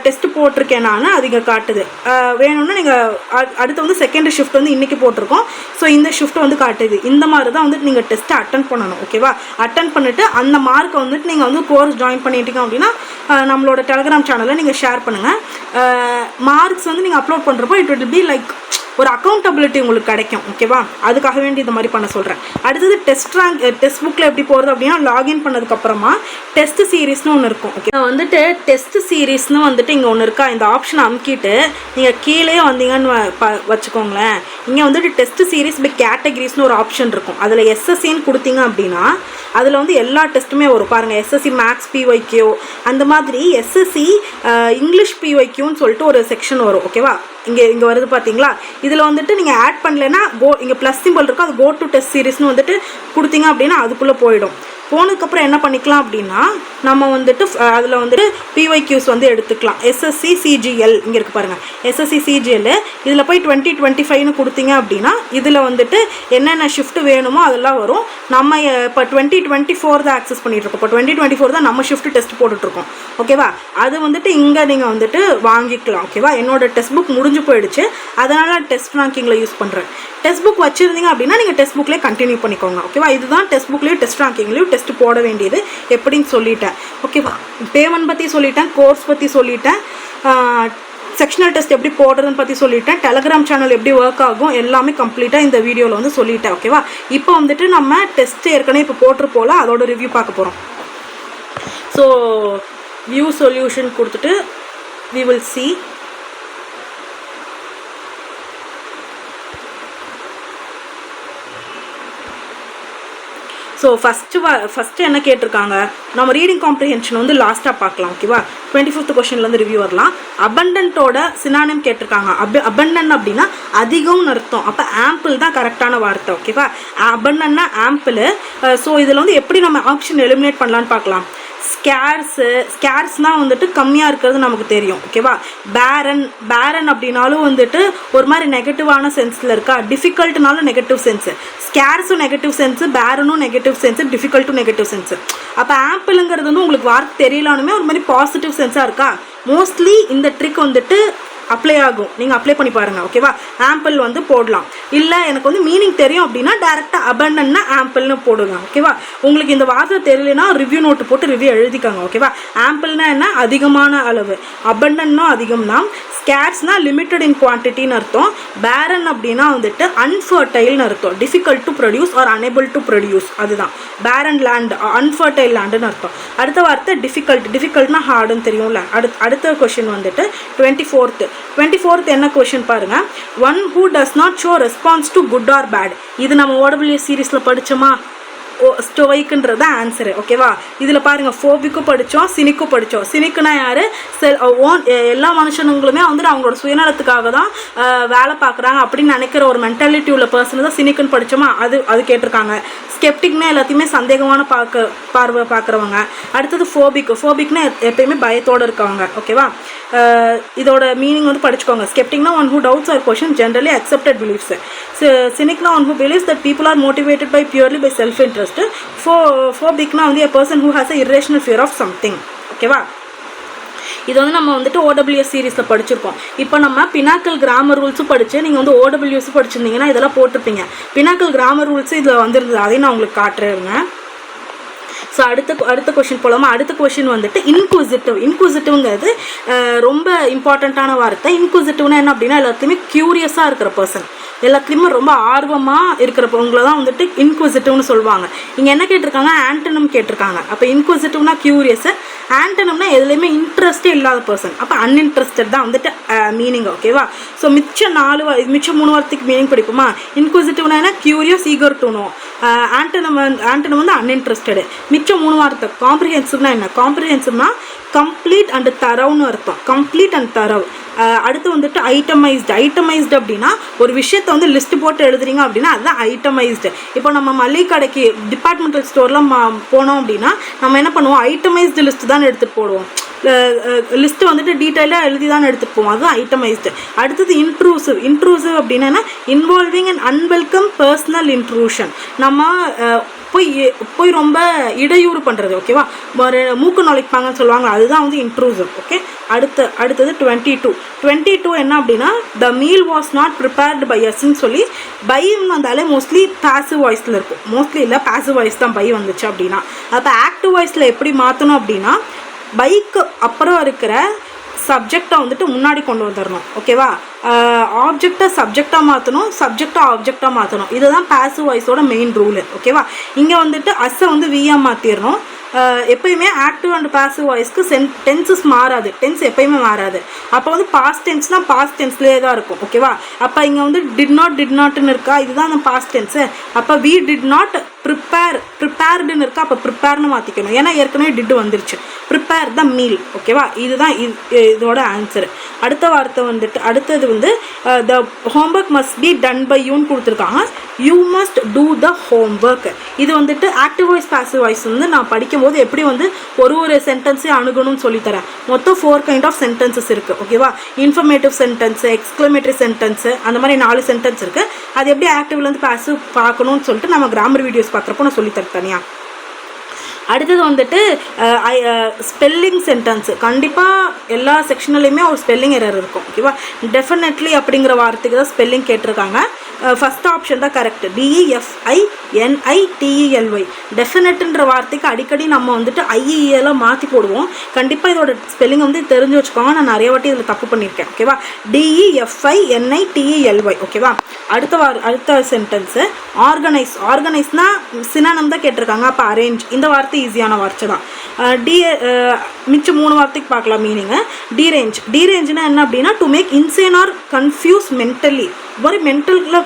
டெஸ்ட்டு போட்டிருக்கேன் நான், அது இங்கே காட்டுது. வேணும்னா நீங்கள் அடுத்து வந்து செகண்ட் ஷிஃப்ட் வந்து இன்றைக்கி போட்டிருக்கோம். ஸோ இந்த ஷிஃப்ட் வந்து காட்டுது. இந்த மாதிரி தான் வந்துட்டு நீங்கள் டெஸ்ட்டை அட்டன் பண்ணணும், ஓகேவா? அட்டன் பண்ணிவிட்டு அந்த மார்க்கை வந்துட்டு நீங்கள் வந்து கோர்ஸ் ஜாயின் பண்ணிட்டீங்க அப்படின்னா நம்மளோட டெலிகிராம் சேனலில் நீங்கள் ஷேர் பண்ணுங்கள். மார்க்ஸ் வந்து நீங்கள் அப்லோட் பண்ணுறப்போ இட் வில் பி லைக் ஒரு அக்கௌண்டபிலிட்டி உங்களுக்கு கிடைக்கும், ஓகேவா? அதுக்காக வேண்டி இந்த மாதிரி பண்ண சொல்கிறேன். அடுத்தது டெஸ்ட் புக்கில் எப்படி போகிறது அப்படின்னா லாகின் பண்ணதுக்கப்புறமா டெஸ்ட் சீரீஸ்னு ஒன்று இருக்கும், ஓகே? வந்துட்டு டெஸ்ட் சீரீஸ்னு வந்துட்டு இங்கே ஒன்று இருக்கா, இந்த ஆப்ஷனை அமுக்கிட்டு நீங்கள் கீழே வந்தீங்கன்னு வச்சுக்கோங்களேன். இங்கே வந்துட்டு டெஸ்ட் சீரீஸ் பை கேட்டகரிஸ்னு ஒரு ஆப்ஷன் இருக்கும். அதில் எஸ்எஸ்சின்னு கொடுத்தீங்க அப்படின்னா அதில் வந்து எல்லா டெஸ்ட்டுமே வரும். பாருங்கள், எஸ்எஸ்சி மேக்ஸ் பிஒய்க்யூ, அந்த மாதிரி எஸ்எஸ்சி இங்கிலீஷ் பிஒய்க்யூன்னு சொல்லிட்டு ஒரு செக்ஷன் வரும், ஓகேவா? இங்கே வருது பார்த்தீங்களா? இதில் வந்துட்டு நீங்கள் ஆட் பண்ணலைன்னா இங்கே ப்ளஸ் சிம்பிள் இருக்கும், அது கோ டு டெஸ்ட் சீரீஸ்னு வந்துட்டு கொடுத்தீங்க அப்படின்னா அதுக்குள்ளே போயிடும். போனதுக்கப்புறம் என்ன பண்ணிக்கலாம் அப்படின்னா நம்ம வந்துட்டு அதில் வந்துட்டு பிஒய்க்யூஸ் வந்து எடுத்துக்கலாம். எஸ்எஸ்சி சிஜிஎல் இங்கே இருக்குது பாருங்கள், எஸ்எஸ்சி சிஜிஎல். இதில் போய் 2025ன்னு கொடுத்தீங்க அப்படின்னா இதில் வந்துட்டு என்னென்ன ஷிஃப்ட் வேணுமோ அதெல்லாம் வரும். நம்ம இப்போ 2024 தான் ஆக்சஸ் பண்ணிகிட்ருக்கோம். இப்போ 2024 தான் நம்ம ஷிஃப்ட் டெஸ்ட் போட்டுட்ருக்கோம், ஓகேவா? அது வந்துட்டு இங்கே நீங்கள் வந்துட்டு வாங்கிக்கலாம், ஓகேவா? என்னோடய டெஸ்ட் புக் முடிஞ்சு போயிடுச்சு, அதனால் டெஸ்ட் ரேங்கிங்கில் யூஸ் பண்ணுறேன். டெஸ்ட் புக் வச்சுருந்தீங்க அப்படின்னா நீங்கள் டெஸ்ட் புக்லேயே கண்டினியூ பண்ணிக்கோங்க, ஓகேவா? இதுதான் டெஸ்ட் புக்லேயும் டெஸ்ட் ரேங்கிங்லேயும் டெஸ்ட் போட வேண்டியது எப்படின்னு சொல்லிட்டேன், ஓகேவா? பேமெண்ட் பற்றி சொல்லிட்டேன், கோர்ஸ் பற்றி சொல்லிட்டேன், செக்ஷனல் டெஸ்ட் எப்படி போடுறதுன்னு பற்றி சொல்லிட்டேன், டெலிகிராம் சேனல் எப்படி ஒர்க் ஆகும் எல்லாமே கம்ப்ளீட்டாக இந்த வீடியோவில் வந்து சொல்லிட்டேன், ஓகேவா? இப்போ வந்துட்டு நம்ம டெஸ்ட் ஏற்கனவே இப்போ போட்டிருப்போல அதோட ரிவ்யூ பார்க்க போகிறோம். ஸோ வியூ சொல்யூஷன் கொடுத்துட்டு we will see. So first என்ன கேட்டிருக்காங்க, நம்ம ரீடிங் காம்ப்ரிஹென்ஷன் வந்து லாஸ்ட்டாக பார்க்கலாம், ஓகேவா? 25th கொஷின்லேருந்து ரிவ்யூ வரலாம். அபண்டன்ட்டோட சினானிம் கேட்டிருக்காங்க. அபண்டன் அப்படின்னா அதிகம்னு அர்த்தம். அப்போ ஆம்பிள் தான் கரெக்டான வார்த்தை, ஓகேவா? அபண்டன்னா ஆம்பிள். ஸோ இதில் வந்து எப்படி நம்ம ஆப்ஷன் எலிமினேட் பண்ணலான்னு பார்க்கலாம். ஸ்கேர்ஸ்னால் வந்துட்டு கம்மியாக இருக்கிறது நமக்கு தெரியும். ஓகேவா? பேரன் அப்படின்னாலும் வந்துட்டு ஒரு மாதிரி நெகட்டிவான சென்ஸில் இருக்கா. டிஃபிகல்ட்னாலும் நெகட்டிவ் சென்ஸு, ஸ்கேர்ஸும் நெகட்டிவ் சென்ஸு, பேரனும் நெகட்டிவ் சென்ஸு, டிஃபிகல்ட்டும் நெகட்டிவ் சென்ஸு. அப்போ ஆப்பிளுங்கிறது வந்து உங்களுக்கு வார்த்தை தெரியலானுமே ஒரு மாதிரி பாசிட்டிவ் சென்ஸாக இருக்கா. மோஸ்ட்லி இந்த ட்ரிக் வந்துட்டு அப்ளை ஆகும். நீங்கள் அப்ளை பண்ணி பாருங்கள். ஓகேவா? ஆம்பிள் வந்து போடலாம். இல்லை எனக்கு வந்து மீனிங் தெரியும் அப்படின்னா டேரெக்டாக அபண்டன்னா ஆம்பிள்னு போடுங்க. ஓகேவா? உங்களுக்கு இந்த வார்த்தை தெரியலனா ரிவ்யூ நோட்டு போட்டு ரிவ்யூ எழுதிக்காங்க. ஓகேவா? ஆம்பிள்னா என்ன? அதிகமான அளவு. அபண்டன்னா அதிகம் தான். ஸ்கேர்ஸ்னால் லிமிட்டட் இன் குவான்டிட்டின்னு அர்த்தம். பேரன் அப்படின்னா வந்துட்டு அன்ஃபர்டைல்னு அர்த்தம். Difficult to produce or unable to produce. அதுதான் பேரன் லேண்ட், அன்ஃபர்டைல் லேண்டுன்னு அர்த்தம். அடுத்த வார்த்தை டிஃபிகல்ட்னா ஹார்டுன்னு தெரியும்ல. அடுத்த கொஷின் வந்துட்டு 24th என்ன கொஷின் பாருங்க. One who does not show response to good or bad. இது நம்ம OWS சீரீஸில் படித்தோமா? ஸ்டோயிக்குன்றது ஆன்சரு. ஓகேவா? இதில் பாருங்கள், ஃபோபிக்கும் படித்தோம், சினிக்கும் படித்தோம். சினிக்குனா யார்? எல்லா மனுஷனுங்களுமே வந்துட்டு அவங்களோட சுயநலத்துக்காக தான் வேலை பார்க்குறாங்க அப்படின்னு நினைக்கிற ஒரு மென்டாலிட்டி உள்ள பர்சன் தான் சினிக்குன்னு படித்தோமா? அது கேட்டிருக்காங்க. ஸ்கெப்டிக்னா எல்லாத்தையுமே சந்தேகமான பார்வை பார்க்குறவங்க. அடுத்தது ஃபோபிக்னா எப்பயுமே பயத்தோடு இருக்கவங்க. ஓகேவா? இதோட மீனிங் வந்து படிச்சுக்கோங்க. ஸ்கெப்டிக்னா one who doubts or question generally accepted beliefs. சினிக்னா one who believes that people are motivated by purely by self interest. ஃபோபிக்னா வந்து a person who has a irrational fear of something. ஓகேவா? இது வந்து நம்ம வந்துட்டு OWS சீரீஸில் படிச்சிருக்கோம். இப்போ நம்ம பினாக்கல் கிராமர் ரூல்ஸும் படித்து நீங்கள் வந்து OWS படிச்சிருந்தீங்கன்னா இதெல்லாம் போட்டிருப்பீங்க. பினாக்கல் கிராமர் ரூல்ஸு இதில் வந்துருந்தது. அதையும் நான் உங்களுக்கு காட்டுறேங்க. ஸோ அடுத்த கொஷின் போலாமா? அடுத்த கொஷின் வந்துட்டு இன்குசிட்டிவ்ங்கிறது ரொம்ப இம்பார்ட்டண்ட்டான வார்த்தை. இன்குசிட்டிவ்னா என்ன அப்படின்னா எல்லாத்தையுமே க்யூரியஸாக இருக்கிற பர்சன், எல்லாத்துலேயுமே ரொம்ப ஆர்வமாக இருக்கிறவங்கள தான் வந்துட்டு இன்குசிட்டிவ்னு சொல்லுவாங்க. இங்கே என்ன கேட்டிருக்காங்க? ஆண்டனம் கேட்டிருக்காங்க. அப்போ இன்குசிட்டிவ்னா க்யூரியஸு, ஆண்டனம்னா எதுலேயுமே இன்ட்ரெஸ்டே இல்லாத பர்சன். அப்போ அன்இன்ட்ரெஸ்டட் தான் வந்துட்டு மீனிங். ஓகேவா? ஸோ மிச்சம் 3 வார்த்தைக்கு மீனிங் படிப்போமா? இன்குசிட்டிவ்னா என்ன? Curious, eager to know. Antonym வந்து அன்இன்ட்ரெஸ்டடு. மிச்சம் 3 வார்த்தை. காம்ப்ரிஹென்சிவ்னா என்ன? காம்ப்ரிஹென்சிவ்னா கம்ப்ளீட் அண்ட் தரவுன்னு அர்த்தம். கம்ப்ளீட் அண்ட் தரவு. அடுத்து வந்துட்டு ஐட்டமைஸ்டு அப்படின்னா ஒரு விஷயத்தை வந்து லிஸ்ட் போட்டு எழுதுறீங்க அப்படின்னா அதுதான் ஐட்டமைஸ்டு. இப்போ நம்ம மளிகை கடைக்கு டிபார்ட்மெண்டல் ஸ்டோர்லாம் போனோம் அப்படின்னா நம்ம என்ன பண்ணுவோம்? ஐட்டமைஸ்டு லிஸ்ட் தான் எடுத்துகிட்டு போடுவோம். லிஸ்ட்டு வந்துட்டு டீட்டெயிலாக எழுதி தான் எடுத்துகிட்டு போவோம். அதுதான் ஐட்டமைஸ்டு. அடுத்தது இன்ட்ரூசிவ் அப்படின்னா involving and unwelcome personal intrusion. நம்ம போய் ரொம்ப இடையூறு பண்ணுறது. ஓகேவா? ஒரு மூக்கு நுழைப்பாங்கன்னு சொல்லுவாங்க, அதுதான் வந்து இன்ட்ரூசிவ். ஓகே. அடுத்தது 22 என்ன அப்படின்னா the meal was not prepared by அஸ்ன்னு சொல்லி பைன்னு வந்தாலே மோஸ்ட்லி பாசிவ் வாய்ஸில் இருக்கும். மோஸ்ட்லி இல்லை, பாசிவ் வாய்ஸ் தான் பை வந்துச்சு அப்படின்னா. அப்போ ஆக்டிவ் வாய்ஸில் எப்படி மாற்றணும் அப்படின்னா பைக்கு அப்புறம் இருக்கிற சப்ஜெக்டை வந்துட்டு முன்னாடி கொண்டு வந்துடணும். ஓகேவா? ஆப்ஜெக்டை சப்ஜெக்டாக மாற்றணும், சப்ஜெக்டை ஆப்ஜெக்டாக மாற்றணும். இதுதான் பாசிவ் வாய்ஸோட மெயின் ரூலு. ஓகேவா? இங்கே வந்துட்டு அஸ்ஸை வந்து வியாக மாற்றிடணும். எப்பயுமே ஆக்டிவ் அண்ட் பாசிவ் வாய்ஸ்க்கு டென்சஸ் மாறாது. டென்ஸ் எப்பயுமே மாறாது. அப்போ வந்து பாஸ்ட் டென்ஸ்னால் பாஸ்ட் டென்ஸ்லேயே தான் இருக்கும். ஓகேவா? அப்போ இங்கே வந்து டிட் நாட்னு இருக்கா, இதுதான் அந்த பாஸ்ட் டென்ஸு. அப்போ வி டிட் நாட் ப்ரிப்பேர்டுன்னு இருக்கா, அப்போ ப்ரிப்பேர்னு மாற்றிக்கணும். ஏன்னா ஏற்கனவே டிட் வந்துருச்சு. Prepare the meal. ஓகேவா? இதுதான் இதோட ஆன்சரு. அடுத்தது வந்து the homework must be done by யூன்னு கொடுத்துருக்காங்க. You must do the homework. இது வந்துட்டு ஆக்டிவ் வாய்ஸ் பாசிவ் வாய்ஸ் வந்து நான் படிக்கும்போது எப்படி வந்து ஒரு சென்டென்ஸையும் அணுகணும்னு சொல்லித்தரேன். மொத்தம் 4 கைண்ட் ஆஃப் சென்டென்சஸ் இருக்குது. ஓகேவா? இன்ஃபர்மேட்டிவ் சென்டென்ஸு, எக்ஸ்க்ளமேட்டரி சென்டென்ஸு, அந்த மாதிரி 4 சென்டென்ஸ் இருக்குது. அது எப்படி ஆக்டிவ்லேருந்து பாசிவ் பார்க்கணும்னு சொல்லிட்டு நம்ம கிராமர் வீடியோஸ் பார்க்குறப்போ நான் சொல்லித்தரேன் தனியாக. அடுத்தது வந்துட்டு ஸ்பெல்லிங் சென்டென்ஸு. கண்டிப்பாக எல்லா செக்ஷன்லையுமே ஒரு ஸ்பெல்லிங் எரர் இருக்கும். ஓகேவா? டெஃபினெட்லி அப்படிங்கிற வார்த்தைக்கு தான் ஸ்பெல்லிங் கேட்டிருக்காங்க. ஃபஸ்ட் ஆப்ஷன் தான் கரெக்ட். DEFINITELY. டெஃபினெட்டுன்ற வார்த்தைக்கு அடிக்கடி நம்ம வந்துட்டு ஐஇஎல்லாம் மாற்றி போடுவோம். கண்டிப்பாக இதோட ஸ்பெல்லிங் வந்து தெரிஞ்சு வச்சுக்கோங்க. நான் நிறைய வாட்டி இதில் தப்பு பண்ணியிருக்கேன். ஓகேவா? DEFINITELY. ஓகேவா? அடுத்த சென்டென்ஸு ஆர்கனைஸ்னால் சினானம் தான் கேட்டிருக்காங்க. அப்போ அரேஞ்ச். இந்த வார்த்தை ஈஸியான வார்த்தை தான். மிச்சம் 3 வார்த்தைக்கு பார்க்கலாம் மீனிங்கு. டீரேஞ்ச்னா என்ன அப்படின்னா to make insane or confuse mentally. ஒரு மென்டலில்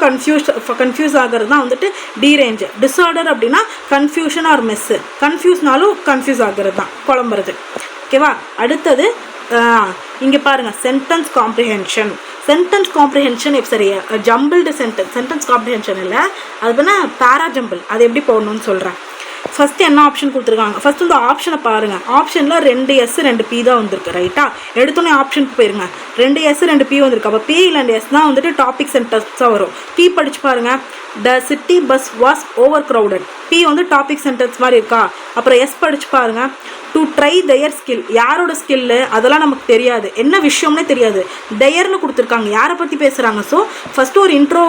கன்ஃபியூஸ் ஆகிறது தான் வந்துட்டு டீரேஞ்ச். டிஸார்டர் அப்படின்னா கன்ஃபியூஷன் ஆர் மெஸ்ஸு. கன்ஃபியூஸ்னாலும் கன்ஃபியூஸ் ஆகிறது தான், குழம்புறது. ஓகேவா? அடுத்தது இங்கே பாருங்கள், சென்டென்ஸ் காம்ப்ரிஹென்ஷன். சரி, ஜம்பிள்டு சென்டென்ஸ் காம்ப்ரிஹென்ஷன் இல்லை, அது பண்ணால் பேரா ஜம்பிள். அது எப்படி போடணும்னு சொல்கிறேன். ஃபஸ்ட்டு என்ன ஆப்ஷன் கொடுத்துருக்காங்க, ஃபஸ்ட்டு இந்த ஆப்ஷனை பாருங்கள். ஆப்ஷனில் 2S 2P தான் வந்திருக்கு. ரைட்டா, எடுத்தோன்னே ஆப்ஷனுக்கு போயிருங்க. 2S 2P வந்திருக்கு. அப்போ P இல்லை S தான் வந்துட்டு டாபிக்ஸ் அண்ட் டெஸ்ட்ஸாக வரும். P படிச்சு பாருங்கள். த city bus was over crowded. P வந்து டாபிக் சென்டென்ஸ் மாதிரி இருக்கா. அப்புறம் S படிச்சு பாருங்க. டு ட்ரை தயர் ஸ்கில், யாரோட ஸ்கில்லு அதெல்லாம் நமக்கு தெரியாது, என்ன விஷயம்னே தெரியாது. தயர்னு கொடுத்துருக்காங்க, யாரை பற்றி பேசுகிறாங்க. ஸோ ஃபஸ்ட்டு ஒரு இன்ட்ரோ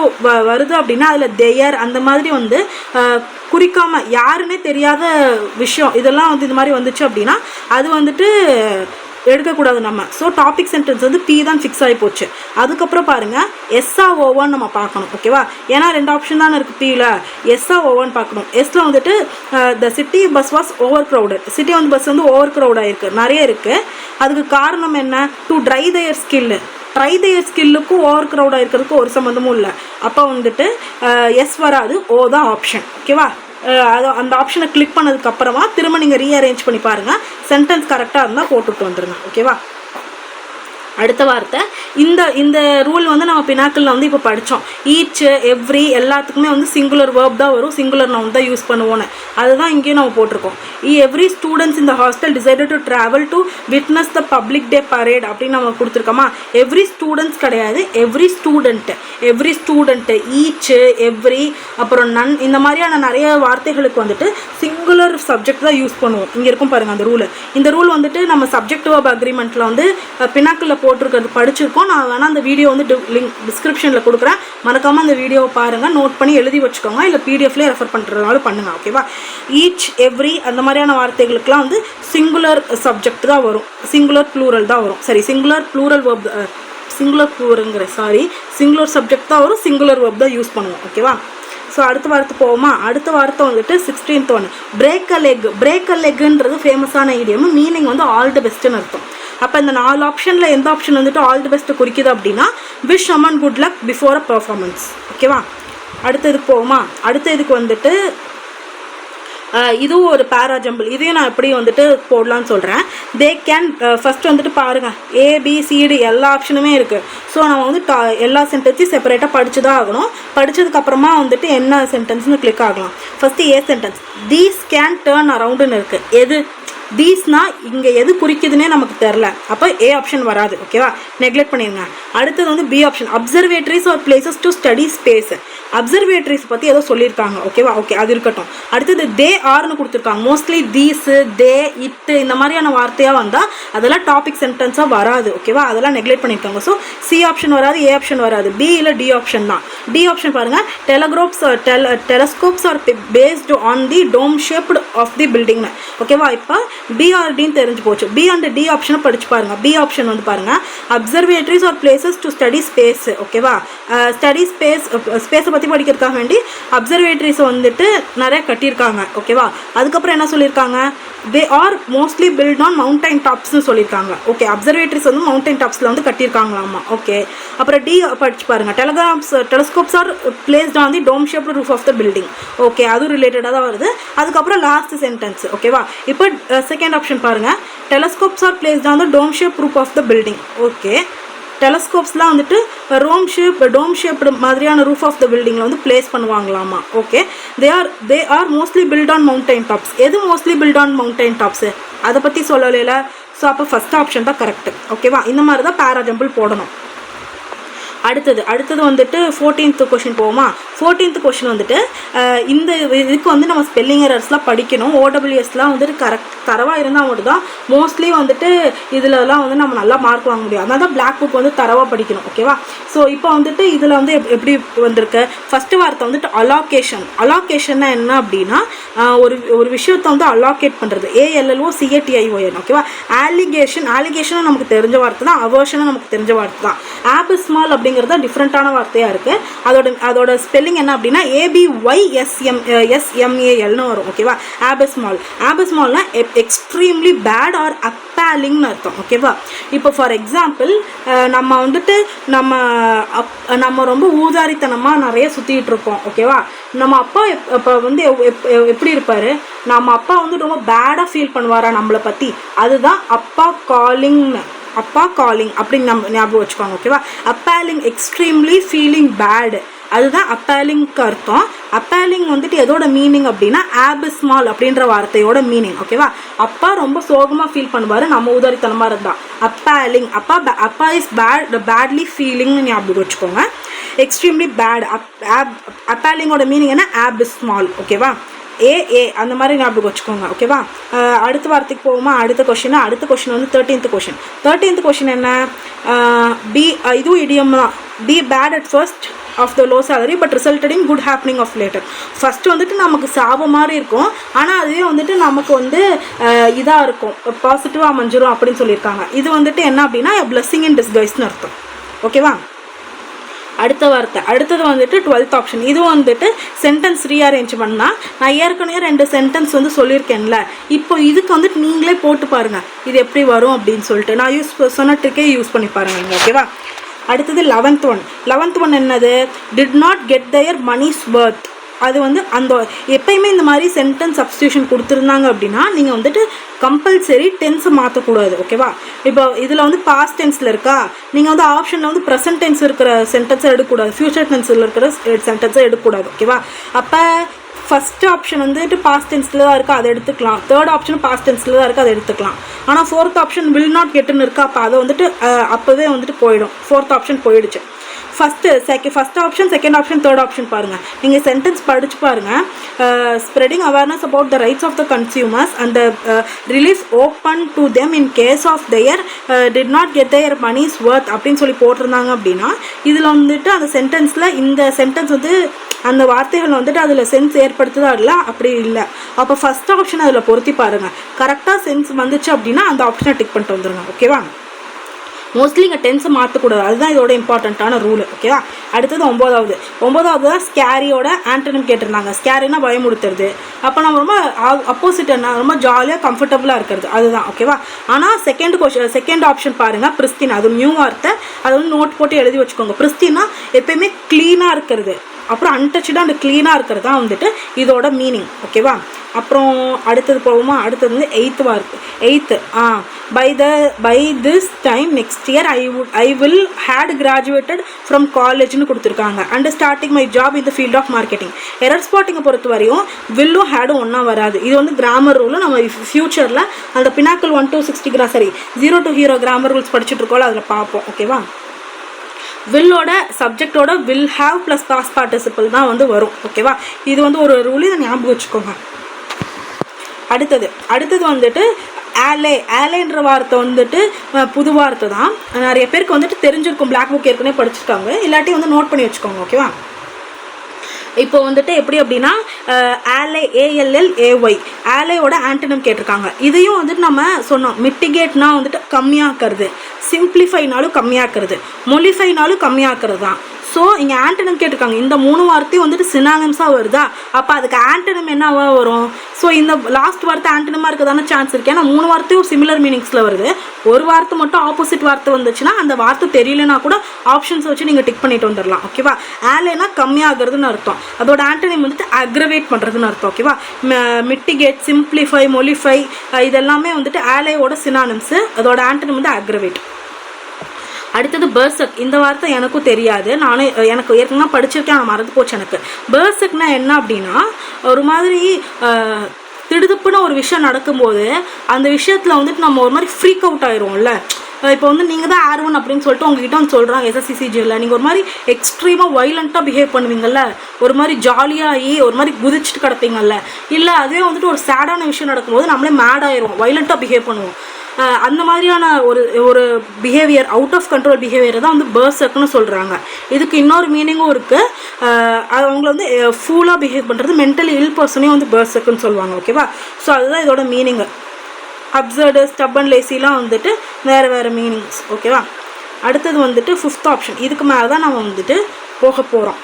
வருது அப்படின்னா அதில் தயர் அந்த மாதிரி வந்து குறிக்காமல் யாருன்னே தெரியாத விஷயம் இதெல்லாம் வந்து இது மாதிரி வந்துச்சு அப்படின்னா அது வந்துட்டு எடுக்கக்கூடாது நம்ம. ஸோ டாபிக் சென்டென்ஸ் வந்து P தான் ஃபிக்ஸ் ஆகி போச்சு. அதுக்கப்புறம் பாருங்கள் எஸ்ஸா ஓவான்னு நம்ம பார்க்கணும். ஓகேவா, ஏன்னா 2 ஆப்ஷன் தானே இருக்குது Pயில். எஸ்ஸா ஓவான்னு பார்க்கணும். எஸ்ஸில் வந்துட்டு the city bus was over crowded. City வந்து பஸ் வந்து ஓவர் க்ரௌடாக இருக்குது, நிறைய இருக்குது. அதுக்கு காரணம் என்ன, to try their skill. Try their ஸ்கில்லுக்கும் ஓவர் க்ரௌடாக இருக்கிறதுக்கும் ஒரு சம்மந்தமும் இல்லை. அப்போ வந்துட்டு எஸ் வராது, ஓ தான் ஆப்ஷன். ஓகேவா, அது அந்த ஆப்ஷனை கிளிக் பண்ணதுக்கப்புறமா திரும்ப நீங்கள் ரீஅரேஞ்ச் பண்ணி பாருங்கள். சென்டென்ஸ் கரெக்டாக இருந்தால் போட்டுட்டு வந்துடுங்க. ஓகேவா, அடுத்த வார்த்தை இந்த ரூல் வந்து நம்ம பினாக்கிளில் வந்து இப்போ படித்தோம். ஈச் எவ்ரி எல்லாத்துக்குமே வந்து சிங்குலர் வேர்ப் தான் வரும், சிங்குலர் நவுன் தான் யூஸ் பண்ணுவோன்னு. அதுதான் இங்கேயும் நம்ம போட்டிருக்கோம். எவ்ரி ஸ்டூடெண்ட்ஸ் இந்த hostel decided to travel to witness the public day parade அப்படின்னு நம்ம கொடுத்துருக்கோமா. எவ்ரி ஸ்டூடெண்ட்ஸ் கிடையாது, எவ்ரி ஸ்டூடெண்ட்டு ஈச் எவ்ரி அப்புறம் நன் இந்த மாதிரியான நிறைய வார்த்தைகளுக்கு வந்துட்டு சிங்குலர் சப்ஜெக்ட் தான் யூஸ் பண்ணுவோம். இங்கே இருக்கும் பாருங்கள் அந்த ரூல். இந்த ரூல் வந்துட்டு நம்ம சப்ஜெக்ட் வேர்ப் அக்ரிமெண்ட்டில் வந்து பினாக்கிளில் போட்டிருக்கிறது படிச்சிருக்கோம். நான் வேணால் அந்த வீடியோ வந்து லிங்க் டிஸ்கிரிப்ஷனில் கொடுக்குறேன், மறக்காமல் அந்த வீடியோவை பாருங்கள், நோட் பண்ணி எழுதி வச்சுக்கோங்க, இல்லை பிடிஎஃப்லேயே ரெஃபர் பண்ணுறதுனால பண்ணுங்கள். ஓகேவா, ஈச் எவ்ரி அந்த மாதிரியான வார்த்தைகளுக்கெல்லாம் வந்து சிங்குலர் சப்ஜெக்ட் தான் வரும், சிங்குலர் ப்ளூரல் தான் வரும். சரி, சிங்குலர் சப்ஜெக்ட் தான் வரும், சிங்குலர் வேர்ப் தான் யூஸ் பண்ணுவோம். ஓகேவா, ஸோ அடுத்த வார்த்தை போவோமா. அடுத்த வார்த்தை வந்துட்டு 16th ஒன்று பிரேக் அ லெக்ன்றது ஃபேமஸான இடியம். மீனிங் வந்து ஆல் தி பெஸ்ட்னு அர்த்தம். அப்போ இந்த 4 ஆப்ஷனில் எந்த ஆப்ஷன் வந்துட்டு ஆல் தி பெஸ்ட்டு குறிக்குது அப்படின்னா wish someone good luck before a performance. ஓகேவா, அடுத்த இதுக்கு போவோமா. அடுத்த இதுக்கு வந்துட்டு இதுவும் ஒரு பேராஜம்பிள், இதையும் நான் எப்படி வந்துட்டு போடலான்னு சொல்கிறேன். தே கேன் ஃபஸ்ட்டு வந்துட்டு பாருங்கள், ABCD எல்லா ஆப்ஷனுமே இருக்குது. ஸோ நம்ம வந்து எல்லா சென்டென்ஸையும் செப்பரேட்டாக படித்து தான் ஆகணும். படித்ததுக்கப்புறமா வந்துட்டு என்ன சென்டென்ஸ்னு கிளிக் ஆகலாம். First A sentence, these can turn அரவுண்டுன்னு இருக்குது. எது தீஸ்னா இங்கே எது குறிக்குதுன்னே நமக்கு தெரில, அப்போ ஏ ஆப்ஷன் வராது. ஓகேவா, நெக்லெக்ட் பண்ணிடுங்க. அடுத்தது வந்து B option, observatories are places to study space. Observatories பற்றி ஏதோ சொல்லியிருக்காங்க. ஓகேவா, ஓகே அது இருக்கட்டும். அடுத்தது தே ஆர்னு கொடுத்துருக்காங்க. மோஸ்ட்லி தீஸு தே இட்டு இந்த மாதிரியான வார்த்தையாக வந்தால் அதெல்லாம் டாபிக் சென்டென்ஸாக வராது. ஓகேவா, அதெல்லாம் நெக்லெக்ட் பண்ணியிருக்காங்க. ஸோ சி ஆப்ஷன் வராது, ஏ ஆப்ஷன் வராது, பி இல்லை டி ஆப்ஷன் தான். டி ஆப்ஷன் பாருங்கள், telescopes are based on the dome shaped of the பில்டிங்னு. ஓகேவா, இப்போ பிஆர்டின்னு தெரிஞ்சு போச்சு. பி அண்ட் டி ஆப்ஷனை படிச்சு பாருங்கள். பி ஆப்ஷன் வந்து பாருங்கள், observatories are places to study space. ஓகேவா, ஸ்டடி ஸ்பேஸை பற்றி படிக்கிறதுக்காக வேண்டி அப்சர்வேட்டரிஸை வந்துட்டு நிறைய கட்டியிருக்காங்க. ஓகேவா, அதுக்கப்புறம் என்ன சொல்லியிருக்காங்க, they are mostly built on mountain டாப்ஸ்னு சொல்லியிருக்காங்க. ஓகே, அப்சர்வேட்டரிஸ் வந்து மவுண்டைன் டாப்ஸில் வந்து கட்டியிருக்காங்களாமா. ஓகே, அப்புறம் டி படிச்சு பாருங்கள், telescopes are placed on the dome shaped roof of the building. Okay, அதுவும் ரிலேட்டடாக தான் வருது. அதுக்கப்புறம் லாஸ்ட் சென்டென்ஸ். ஓகேவா, இப்போ செகண்ட் ஆப்ஷன் பாருங்கள், telescopes are placed on the dome shape roof of the building. Okay, டெலஸ்கோப்ஸ்லாம் வந்துட்டு டோம் ஷேப்டு மாதிரியான ரூஃப் ஆஃப் த பில்டிங்கில் வந்து பிளேஸ் பண்ணுவாங்களாமா. Okay, they are mostly built on mountain tops. எது mostly built on mountain tops அதை பற்றி சொல்லலைல. ஸோ அப்போ ஃபஸ்ட் ஆப்ஷன் தான் கரெக்டு. ஓகேவா, இந்த மாதிரி தான் பேராஜம்பிள் போடணும். அடுத்தது வந்துட்டு 14th கொஷின் போவோமா. 14th கொஷின் வந்துட்டு இந்த இதுக்கு வந்து நம்ம ஸ்பெல்லிங் எரர்ஸ்லாம் படிக்கணும். ஓடபிள்யூஎஸ்லாம் வந்துட்டு கரெக்ட் தரவாக இருந்தால் மட்டும் தான் மோஸ்ட்லி வந்துட்டு இதிலலாம் வந்து நம்ம நல்லா மார்க் வாங்க முடியும். அதனால தான் பிளாக் புக் வந்து தரவாக படிக்கணும். ஓகேவா, ஸோ இப்போ வந்துட்டு இதில் வந்து எப்படி வந்திருக்கு, ஃபஸ்ட்டு வார்த்தை வந்துட்டு அலாகேஷன்னா என்ன அப்படின்னா ஒரு விஷயத்தை வந்து அலாகேட் பண்ணுறது, ALLOCATION. ஓகேவா, ஆலிகேஷனும் நமக்கு தெரிஞ்ச வார்த்தை தான், அவர்ஷனும் நமக்கு தெரிஞ்ச வார்த்தை தான். ஆபிஸ்மால் அப்படிங்கிறது டிஃப்ரெண்ட்டான வார்த்தையாக இருக்குது. அதோட ஸ்பெல்லிங் என்ன அப்படின்னா ABYSMALனு வரும். ஓகேவா, ஆபிஸ்மால்னா எக்ஸ்ட்ரீம்லி பேட் ஆர் அப்பேலிங்னு அர்த்தம். ஓகேவா, இப்போ ஃபார் எக்ஸாம்பிள் நம்ம வந்துட்டு நம்ம ரொம்ப ஊதாரித்தனமாக நிறைய சுற்றிக்கிட்டு இருக்கோம். ஓகேவா, நம்ம அப்பா இப்போ வந்து எப்படி இருப்பார், நம்ம அப்பா வந்து ரொம்ப பேடாக ஃபீல் பண்ணுவாரா நம்மளை பற்றி, அதுதான் அப்பா காலிங் அப்படின்னு நம்ம ஞாபகம் வச்சுக்கோங்க. ஓகேவா, அப்பேலிங், எக்ஸ்ட்ரீம்லி ஃபீலிங் பேட் அதுதான் அப்பேலிங்க்கு அர்த்தம். அப்பேலிங் வந்துட்டு எதோட மீனிங் அப்படின்னா ஆபிஸ்மால் அப்படின்ற வார்த்தையோட மீனிங். ஓகேவா? அப்பா ரொம்ப சோகமாக ஃபீல் பண்ணுவார், நம்ம உதாரித்தனமாக இருந்தால். அப்பேலிங், அப்பா இஸ் பேட்லி ஃபீலிங்னு ஞாபகம் வச்சுக்கோங்க. Extremely bad. அப்பேலிங்கோட மீனிங் என்ன? ஆபிஸ்மால். ஓகேவா? அந்த மாதிரி ஞாபகம் வச்சுக்கோங்க. ஓகேவா? அடுத்த வார்த்தைக்கு போகுமா? அடுத்த கொஸ்டின் வந்து 13th கொஸ்டின் என்ன? இதுவும் இடியம் தான். Be bad at first of the low salary but resulted in good happening of later. First வந்துட்டு நமக்கு சாபம் மாதிரி இருக்கும், ஆனால் அதுவே வந்துட்டு நமக்கு வந்து இதாக இருக்கும், பாசிட்டிவாக அமைஞ்சிரும் அப்படின்னு சொல்லியிருக்காங்க. இது வந்துட்டு என்ன அப்படின்னா பிளெஸிங் இன் டிஸ்கைஸ்னு அர்த்தம். ஓகேவா? அடுத்தது வந்துட்டு 12th ஆப்ஷன். இது வந்துட்டு சென்டென்ஸ் ரீஅரேஞ்ச் பண்ணால், நான் ஏற்கனவே 2 சென்டென்ஸ் வந்து சொல்லியிருக்கேன்ல, இப்போ இதுக்கு வந்துட்டு நீங்களே போட்டு பாருங்கள் இது எப்படி வரும் அப்படின்னு சொல்லிட்டு. நான் சொன்ன ட்ரிக்கே யூஸ் பண்ணி பாருங்க. ஓகேவா? அடுத்தது 11th ஒன் என்னது? Did not get their money's worth. அது வந்து அந்த எப்பயுமே இந்த மாதிரி சென்டென்ஸ் சப்ஸ்டியூஷன் கொடுத்துருந்தாங்க அப்படின்னா நீங்கள் வந்துட்டு கம்பல்சரி டென்ஸை மாற்றக்கூடாது. ஓகேவா? இப்போ இதில் வந்து பாஸ்ட் டென்ஸில் இருக்கா, நீங்கள் வந்து ஆப்ஷனில் வந்து ப்ரெசன்ட் டென்ஸ் இருக்கிற சென்டென்ஸை எடுக்கக்கூடாது, ஃபியூச்சர் டென்ஸில் இருக்கிற சென்டென்ஸை எடுக்கக்கூடாது. ஓகேவா? அப்போ ஃபஸ்ட் ஆப்ஷன் வந்துட்டு பாஸ்ட் டென்ஸில் தான் இருக்குது, அதை எடுத்துக்கலாம். தேர்ட் ஆப்ஷன் பாஸ்ட் டென்ஸில் தான் இருக்குது, அதை எடுத்துக்கலாம். ஆனால் 4th ஆப்ஷன் வில் நாட் கெட்டுன்னு இருக்கா, அப்போ அதை வந்துட்டு அப்போவே வந்துட்டு போயிடும். 4th ஆப்ஷன் போயிடுச்சு. First option, second option, third option பாருங்கள். நீங்கள் சென்டென்ஸ் படித்து பாருங்கள். Spreading awareness about the rights of the consumers and release open to them in case of their did not get their money's worth அப்படின்னு சொல்லி போட்டிருந்தாங்க அப்படின்னா, இதில் வந்துட்டு அந்த சென்டென்ஸில் இந்த சென்டென்ஸ் வந்து அந்த வார்த்தைகள் வந்துட்டு அதில் சென்ஸ் ஏற்படுத்துதா இல்லை? அப்படி இல்லை. அப்போ ஃபஸ்ட் ஆப்ஷன் அதில் பொருத்தி பாருங்கள். கரெக்டாக சென்ஸ் வந்துச்சு அப்படின்னா அந்த ஆப்ஷனை டிக் பண்ணிட்டு வந்துடுங்க. ஓகேவா? மோஸ்ட்லி இங்கே டென்ஸை மாற்றக்கூடாது, அதுதான் இதோட இம்பார்ட்டண்ட்டான ரூல். ஓகேவா? அடுத்தது 9வது தான் ஸ்கேரியோட ஆண்டனிம் கேட்டிருந்தாங்க. ஸ்கேரினா பயமுடுத்துறது. அப்போ நம்ம ரொம்ப அப்போசிட் என்ன, ரொம்ப ஜாலியாக கம்ஃபர்டபுளாக இருக்கிறது, அதுதான். ஓகேவா? ஆனால் செகண்ட் ஆப்ஷன் பாருங்கள், பிரிஸ்டின். அது நியூ வார்த்தை, அதை வந்து நோட் போட்டு எழுதி வச்சுக்கோங்க. பிரிஸ்டின்னா எப்பயுமே க்ளீனாக இருக்கிறது, அப்புறம் அன்டச்சடாக அண்ட் க்ளீனாக இருக்கிறது தான் வந்துட்டு இதோட மீனிங். ஓகேவா? அப்புறம் அடுத்தது போகுமா? அடுத்தது வந்து 8th by this time next year I will had graduated from காலேஜ்னு கொடுத்துருக்காங்க. And starting my job in the field of marketing. Error ஸ்பாட்டிங்கை பொறுத்த வரையும் வில்லும் ஹேடும் ஒன்றா வராது. இது வந்து கிராமர் ரூலும் நம்ம ஃபியூச்சரில் அந்த pinnacle 1 to 60 0 to hero grammar rules படிச்சுட்டு இருக்கோம், அதில் பார்ப்போம். ஓகேவா? வில்லோட சப்ஜெக்டோட will have plus past participle தான் வந்து வரும். ஓகேவா? இது வந்து ஒரு ரூல், இதை ஞாபகம் வச்சுக்கோங்க. அடுத்தது வந்துட்டு ஆலேன்ற வார்த்தை வந்துட்டு புது வார்த்தை தான். நிறைய பேருக்கு வந்துட்டு தெரிஞ்சிருக்கும், பிளாக் புக் ஏற்கனவே படிச்சிருக்காங்க, இல்லாட்டி வந்து நோட் பண்ணி வச்சுக்கோங்க. ஓகேவா? இப்போ வந்துட்டு எப்படி அப்படின்னா ALLAY ஆலேயோட ஆண்டனிம் கேட்டிருக்காங்க. இதையும் வந்துட்டு நம்ம சொன்னோம், மிட்டிகேட்னா வந்துட்டு கம்மியாக்குறது, சிம்பிளிஃபைனாலும் கம்மியாக்குறது, மொலிஃபைனாலும் கம்மியாக்குறது தான். ஸோ இங்கே ஆண்டனிம் கேட்டிருக்காங்க. இந்த 3 வார்த்தையும் வந்துட்டு சினானிம்ஸாக வருதா, அப்போ அதுக்கு ஆண்டனிம் என்னவா வரும்? ஸோ இந்த லாஸ்ட் வார்த்தை ஆண்டனிமாக இருக்கதான சான்ஸ் இருக்குது. ஏன்னா 3 வார்த்தையும் சிமிலர் மீனிங்ஸில் வருது. ஒரு வார்த்தை மட்டும் ஆப்போசிட் வார்த்தை வந்துச்சுன்னா அந்த வார்த்தை தெரியலனா கூட ஆப்ஷன்ஸ் வச்சு நீங்கள் டிக் பண்ணிட்டு வந்துடலாம். ஓகேவா? ஆலேனா கம்மியாகிறதுன்னு அர்த்தம், அதோட ஆண்டனிம் வந்துட்டு அக்ரவேட் பண்ணுறதுன்னு அர்த்தம். ஓகேவா? மிட்டிகேட், சிம்பிளிஃபை, மொலிஃபை இதெல்லாமே வந்துட்டு ஆலேயோட சினானிம்ஸு, அதோட ஆண்டனிம் வந்து அக்ரவேட். அடுத்தது பெர்சக். இந்த வார்த்தை எனக்கும் தெரியாது, எனக்கு ஏற்கனவே படிச்சிருக்கேன், ஆனால் மறந்து போச்சு எனக்கு. பெர்சக்னா என்ன அப்படின்னா, ஒரு மாதிரி திடுதுப்புன்னு ஒரு விஷயம் நடக்கும்போது அந்த விஷயத்தில் வந்துட்டு நம்ம ஒரு மாதிரி ஃப்ரீக் அவுட் ஆயிடுவோம்ல. இப்போ வந்து நீங்கள் தான் R1 அப்படின்னு சொல்லிட்டு உங்ககிட்ட வந்து சொல்கிறாங்க SSCCGL, நீங்கள் ஒரு மாதிரி எக்ஸ்ட்ரீமாக வைலண்ட்டாக பிஹேவ் பண்ணுவீங்கள்ல, ஒரு மாதிரி ஜாலியாகி ஒரு மாதிரி குதிச்சுட்டு கிடப்பீங்கல்ல. இல்லை அதுவே வந்துட்டு ஒரு சேடான விஷயம் நடக்கும்போது நம்மளே மேட் ஆயிடுவோம், வைலண்ட்டாக பிஹேவ் பண்ணுவோம். அந்த மாதிரியான ஒரு பிஹேவியர், அவுட் ஆஃப் கண்ட்ரோல் பிஹேவியரை தான் வந்து பெர்சர்க்னு சொல்கிறாங்க. இதுக்கு இன்னொரு மீனிங்கும் இருக்குது. அவங்கள வந்து ஃபூலாக பிஹேவ் பண்ணுறது, மென்டலி இல் பர்சனையும் வந்து பெர்சர்க்னு சொல்லுவாங்க. ஓகேவா? ஸோ அதுதான் இதோட மீனிங்கு. அப்சர்டு, ஸ்டப்பன், லேசிலாம் வந்துட்டு வேறு மீனிங்ஸ். ஓகேவா? அடுத்தது வந்துட்டு 5th ஆப்ஷன். இதுக்கு மேலே தான் நம்ம வந்துட்டு போக போகிறோம்,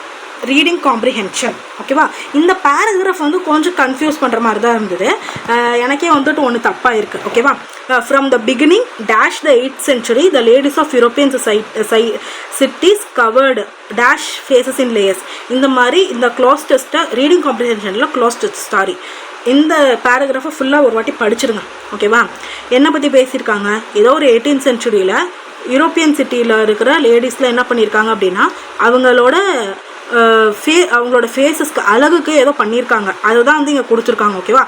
ரீடிங் காம்ப்ரிஹென்ஷன். ஓகேவா? இந்த பேராகிராஃப் வந்து கொஞ்சம் கன்ஃபியூஸ் பண்ணுற மாதிரி தான் இருந்தது, எனக்கே வந்துட்டு ஒன்று தப்பாக இருக்குது. ஓகேவா? From the beginning dash the 8th century the ladies of European cities covered dash faces in layers. இந்த மாதிரி இந்த க்ளோஸ் டெஸ்ட்டை ரீடிங் காம்ப்ரிஹென்ஷனில் க்ளோஸ் டெஸ்ட் சாரி இந்த பேராகிராஃபை ஃபுல்லாக ஒரு வாட்டி படிச்சிருங்க. ஓகேவா? என்னை பற்றி பேசியிருக்காங்க, ஏதோ ஒரு 18th century யூரோப்பியன் சிட்டியில் இருக்கிற லேடிஸில் என்ன பண்ணியிருக்காங்க அப்படின்னா, அவங்களோட அவங்களோட ஃபேஸஸ்க்கு அழகுக்கு ஏதோ பண்ணியிருக்காங்க, அதுதான் வந்து இங்கே கொடுத்துருக்காங்க. ஓகேவா,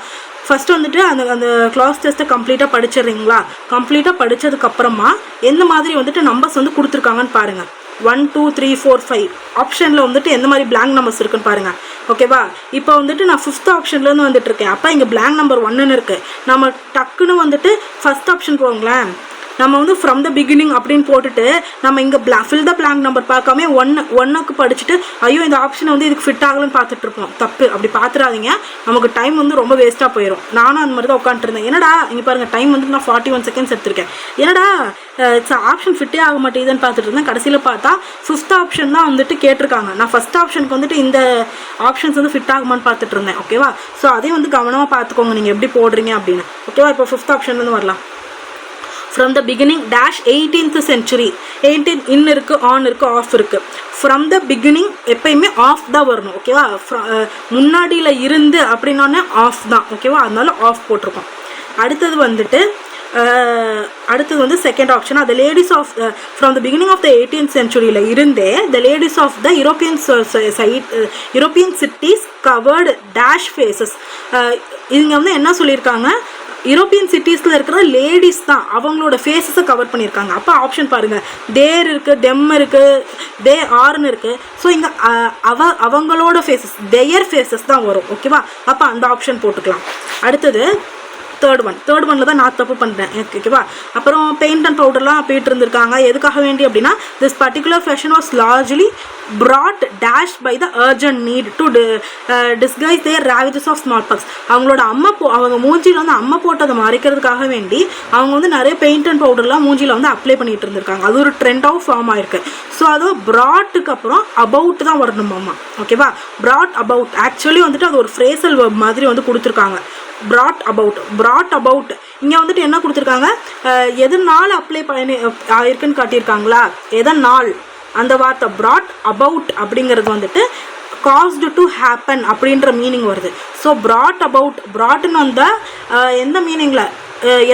ஃபஸ்ட்டு வந்துட்டு அந்த கிளாஸ் டெஸ்ட்டை கம்ப்ளீட்டாக படிச்சிடுறீங்களா? கம்ப்ளீட்டாக படித்ததுக்கப்புறமா எந்த மாதிரி வந்துட்டு நம்பர்ஸ் வந்து கொடுத்துருக்காங்கன்னு பாருங்கள். 1 2 3 4 5 ஆப்ஷனில் வந்துட்டு எந்த மாதிரி blank நம்பர்ஸ் இருக்குன்னு பாருங்கள். ஓகேவா, இப்போ வந்துட்டு நான் 5th ஆப்ஷன்லேருந்து வந்துட்டு இருக்கேன். அப்போ இங்கே blank நம்பர் 1ன்னு இருக்குது. நம்ம டக்குன்னு வந்துட்டு ஃபஸ்ட் ஆப்ஷன் போங்களேன். நம்ம வந்து ஃப்ரம் த பிகினிங் அப்படின்னு போட்டுட்டு நம்ம இங்கே ஃபில் த blank நம்பர் பார்க்காம ஒன்னுக்கு படிச்சுட்டு ஐயோ இந்த ஆப்ஷனை வந்து இதுக்கு ஃபிட் ஆகலன்னு பார்த்துட்டு இருப்போம். தப்பு, அப்படி பார்த்துடாதீங்க. நமக்கு டைம் வந்து ரொம்ப வேஸ்ட்டாக போயிடும். நானும் அந்த மாதிரி தான் உட்காந்துருந்தேன். என்னடா இங்கே பாருங்கள், டைம் வந்து நான் 41 செகண்ட்ஸ் எடுத்திருக்கேன். என்னடா ஆப்ஷன் ஃபிட்டே ஆக மாட்டேங்குதுன்னு பார்த்துட்டு இருந்தேன். கடைசியில் பார்த்தா 5th ஆப்ஷன் தான் வந்துட்டு கேட்டிருக்காங்க. நான் ஃபஸ்ட் ஆப்ஷனுக்கு வந்துட்டு இந்த ஆப்ஷன்ஸ் வந்து ஃபிட் ஆகுமான்னு பார்த்துட்டு இருந்தேன். ஓகேவா, ஸோ அதையும் வந்து கவனமாக பார்த்துக்கோங்க நீங்கள் எப்படி போடுறீங்க அப்படின்னு. ஓகேவா, இப்போ 5th ஆப்ஷன்லேருந்து வரலாம். From the beginning dash 18th century 18 in இருக்கு, ஆன் இருக்கு, ஆஃப் இருக்கு. ஃப்ரம் த பிகினிங் எப்பயுமே ஆஃப் தான் வரணும். ஓகேவா, முன்னாடியில் இருந்து அப்படின்னோடனே ஆஃப் தான். ஓகேவா, அதனால ஆஃப் போட்டிருக்கோம். அடுத்தது வந்துட்டு second option. The ladies of from the beginning of the 18th centuryல இருந்தே the ladies of the European cities covered dash faces. இவங்க வந்து என்ன சொல்லியிருக்காங்க, யூரோப்பியன் சிட்டிஸில் இருக்கிற லேடிஸ் தான் அவங்களோட ஃபேஸஸை கவர் பண்ணியிருக்காங்க. அப்போ ஆப்ஷன் பாருங்கள், தேர் இருக்குது, தெம் இருக்குது, தே ஆர்னு இருக்குது. ஸோ இங்கே அவங்களோட ஃபேஸஸ், தேயர் ஃபேஸஸ் தான் வரும். ஓகேவா, அப்போ அந்த ஆப்ஷன் போட்டுக்கலாம். அடுத்தது தேர்ட் ஒன்ல தான் நான் தப்பு பண்ணுறேன். ஓகேவா, அப்புறம் பெயிண்ட் அண்ட் பவுடர்லாம் போயிட்டு இருந்திருக்காங்க. எதுக்காக வேண்டி அப்படின்னா this particular fashion was largely brought dash by the urgent need to disguise their ravages of smallpox. அவங்களோட அவங்க மூஞ்சியில் வந்து அம்மை போட்டதை மறைக்கிறதுக்காக வேண்டி அவங்க வந்து நிறைய பெயிண்ட் அண்ட் பவுடர்லாம் மூஞ்சியில் வந்து அப்ளை பண்ணிட்டு இருந்திருக்காங்க. அது ஒரு ட்ரெண்டாகவும் ஃபார்ம் ஆயிருக்கு. ஸோ அது ப்ராட்டுக்கு அப்புறம் அபவுட் தான் வரணும் அம்மா. ஓகேவா, ப்ராட் அபவுட் ஆக்சுவலி வந்துட்டு அது ஒரு ஃப்ரேசல் வேர்ப் மாதிரி வந்து கொடுத்துருக்காங்க. ப்ராட் அபவுட் இங்கே வந்துட்டு என்ன கொடுத்துருக்காங்க, எதனால் அப்ளை பண்ணி ஆயிருக்குன்னு காட்டியிருக்காங்களா, எதனால் அந்த வார்த்தை ப்ராட் அபவுட் அப்படிங்கிறது வந்துட்டு காஸ்டு டு ஹேப்பன் அப்படின்ற மீனிங் வருது. ஸோ ப்ராட்னு வந்தால் எந்த மீனிங்கில்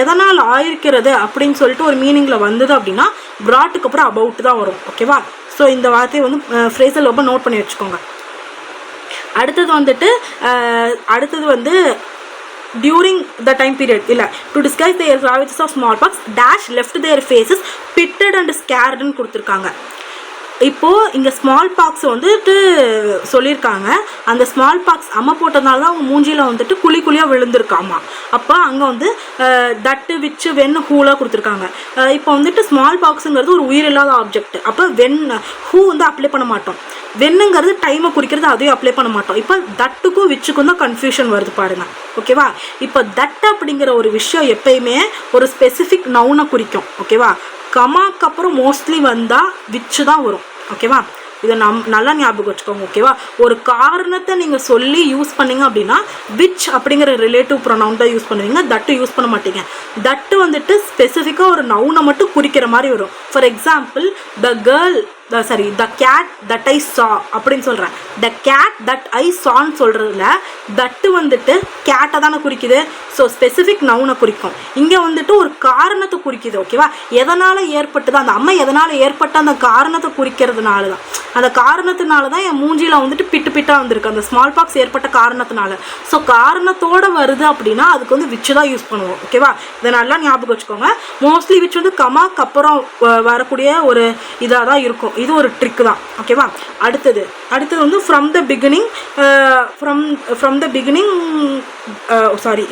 எதனால் ஆயிருக்கிறது அப்படின்னு சொல்லிட்டு ஒரு மீனிங்கில் வந்தது அப்படின்னா ப்ராட்டுக்கு அப்புறம் அபவுட் தான் வரும். ஓகேவா, ஸோ இந்த வார்த்தையை வந்து ஃப்ரேஸில் ரொம்ப நோட் பண்ணி வச்சுக்கோங்க. அடுத்தது வந்து during the time period to disguise their ravages of smallpox dash left their faces pitted and scared ன்னு கொடுத்துருக்காங்க. இப்போது இங்கே ஸ்மால் பாக்ஸ் வந்துட்டு சொல்லியிருக்காங்க. அந்த ஸ்மால் பாக்ஸ் அம்மா போட்டதுனால தான் அவங்க மூஞ்சியில் வந்துட்டு குழியாக விழுந்திருக்காமா. அப்போ அங்கே வந்து தட்டு விச்சு வெண் ஹூலாக கொடுத்துருக்காங்க. இப்போ வந்துட்டு ஸ்மால் பாக்ஸுங்கிறது ஒரு உயிரில்லாத ஆப்ஜெக்ட். அப்போ ஹூ வந்து அப்ளை பண்ண மாட்டோம். வெண்ணுங்கிறது டைமை குறிக்கிறது, அதையும் அப்ளை பண்ண மாட்டோம். இப்போ தட்டுக்கும் விச்சுக்கும் தான் கன்ஃபியூஷன் வருது பாருங்கள். ஓகேவா, இப்போ தட் அப்படிங்கிற ஒரு விஷயம் எப்பயுமே ஒரு ஸ்பெசிஃபிக் நவுனை குறிக்கும். ஓகேவா, கமாக்கு அப்புறம் மோஸ்ட்லி வந்தால் விச்சு தான் வரும். ஓகேவா, இதை நல்லா ஞாபகம் வச்சுக்கோங்க. ஓகேவா, ஒரு காரணத்தை நீங்கள் சொல்லி யூஸ் பண்ணீங்க அப்படின்னா விச் அப்படிங்கிற ரிலேட்டிவ் ப்ரொனவுன் தான் யூஸ் பண்ணுவீங்க, தட்டு யூஸ் பண்ண மாட்டீங்க. தட்டு வந்துட்டு ஸ்பெசிஃபிக்காக ஒரு நவுனை மட்டும் குறிக்கிற மாதிரி வரும். For example the cat that I saw அப்படின்னு சொல்கிறேன். த கேட் தட் ஐ சான்னு சொல்கிறதுல தட்டு வந்துட்டு கேட்டை தானே குறிக்குது. ஸோ ஸ்பெசிஃபிக் நவுனை குறிக்கும். இங்கே வந்துட்டு ஒரு காரணத்தை குறிக்குது. ஓகேவா, எதனால் ஏற்பட்டது, அந்த அம்மா எதனால் ஏற்பட்ட அந்த காரணத்தை குறிக்கிறதுனால தான், அந்த காரணத்தினால தான் என் மூஞ்சியில் வந்துட்டு பிட்டாக வந்திருக்கு, அந்த ஸ்மால் பாக்ஸ் ஏற்பட்ட காரணத்தினால. ஸோ காரணத்தோடு வருது அப்படின்னா அதுக்கு வந்து விச்சு தான் யூஸ் பண்ணுவோம். ஓகேவா, இதை நல்லா ஞாபகம் வச்சுக்கோங்க. மோஸ்ட்லி விச் வந்து கமாக்கு அப்புறம் வரக்கூடிய ஒரு இதாக தான் இருக்கும். இது ஒரு ட்ரிக் தான். ஓகேவா, அடுத்தது வந்து ஃப்ரம் த பிகினிங்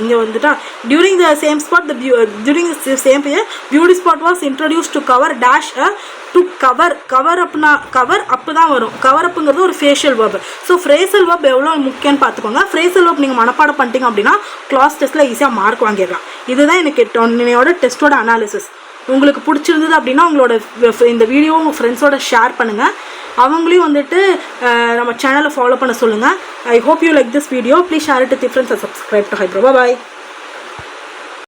இங்கே வந்துட்டா during the same spot during same period beauty spot was introduce to cover dash to cover அப்னா கவர் அப்பு தான் வரும். கவர் அப்புங்கிறது ஒரு phrasal verb. So phrasal verb எவ்வளோ முக்கியம்னு பார்த்துக்கோங்க. ஃப்ரேசல் வேர்ப் நீங்கள் மனப்பாடம் பண்ணிட்டீங்க அப்படின்னா கிளாஸ் டெஸ்ட்டில் ஈஸியாக மார்க் வாங்கிடலாம். இதுதான் எனக்கு என்னோட டெஸ்ட்டோட அனாலிசிஸ். உங்களுக்கு பிடிச்சிருந்தது அப்படின்னா உங்களோட இந்த வீடியோ உங்கள் ஃப்ரெண்ட்ஸோட ஷேர் பண்ணுங்கள். அவங்களையும் வந்துட்டு நம்ம சேனலை ஃபாலோ பண்ண சொல்லுங்கள். I hope you like this video. Please share it with your friends and subscribe to ஹைப்ரோ. Bye.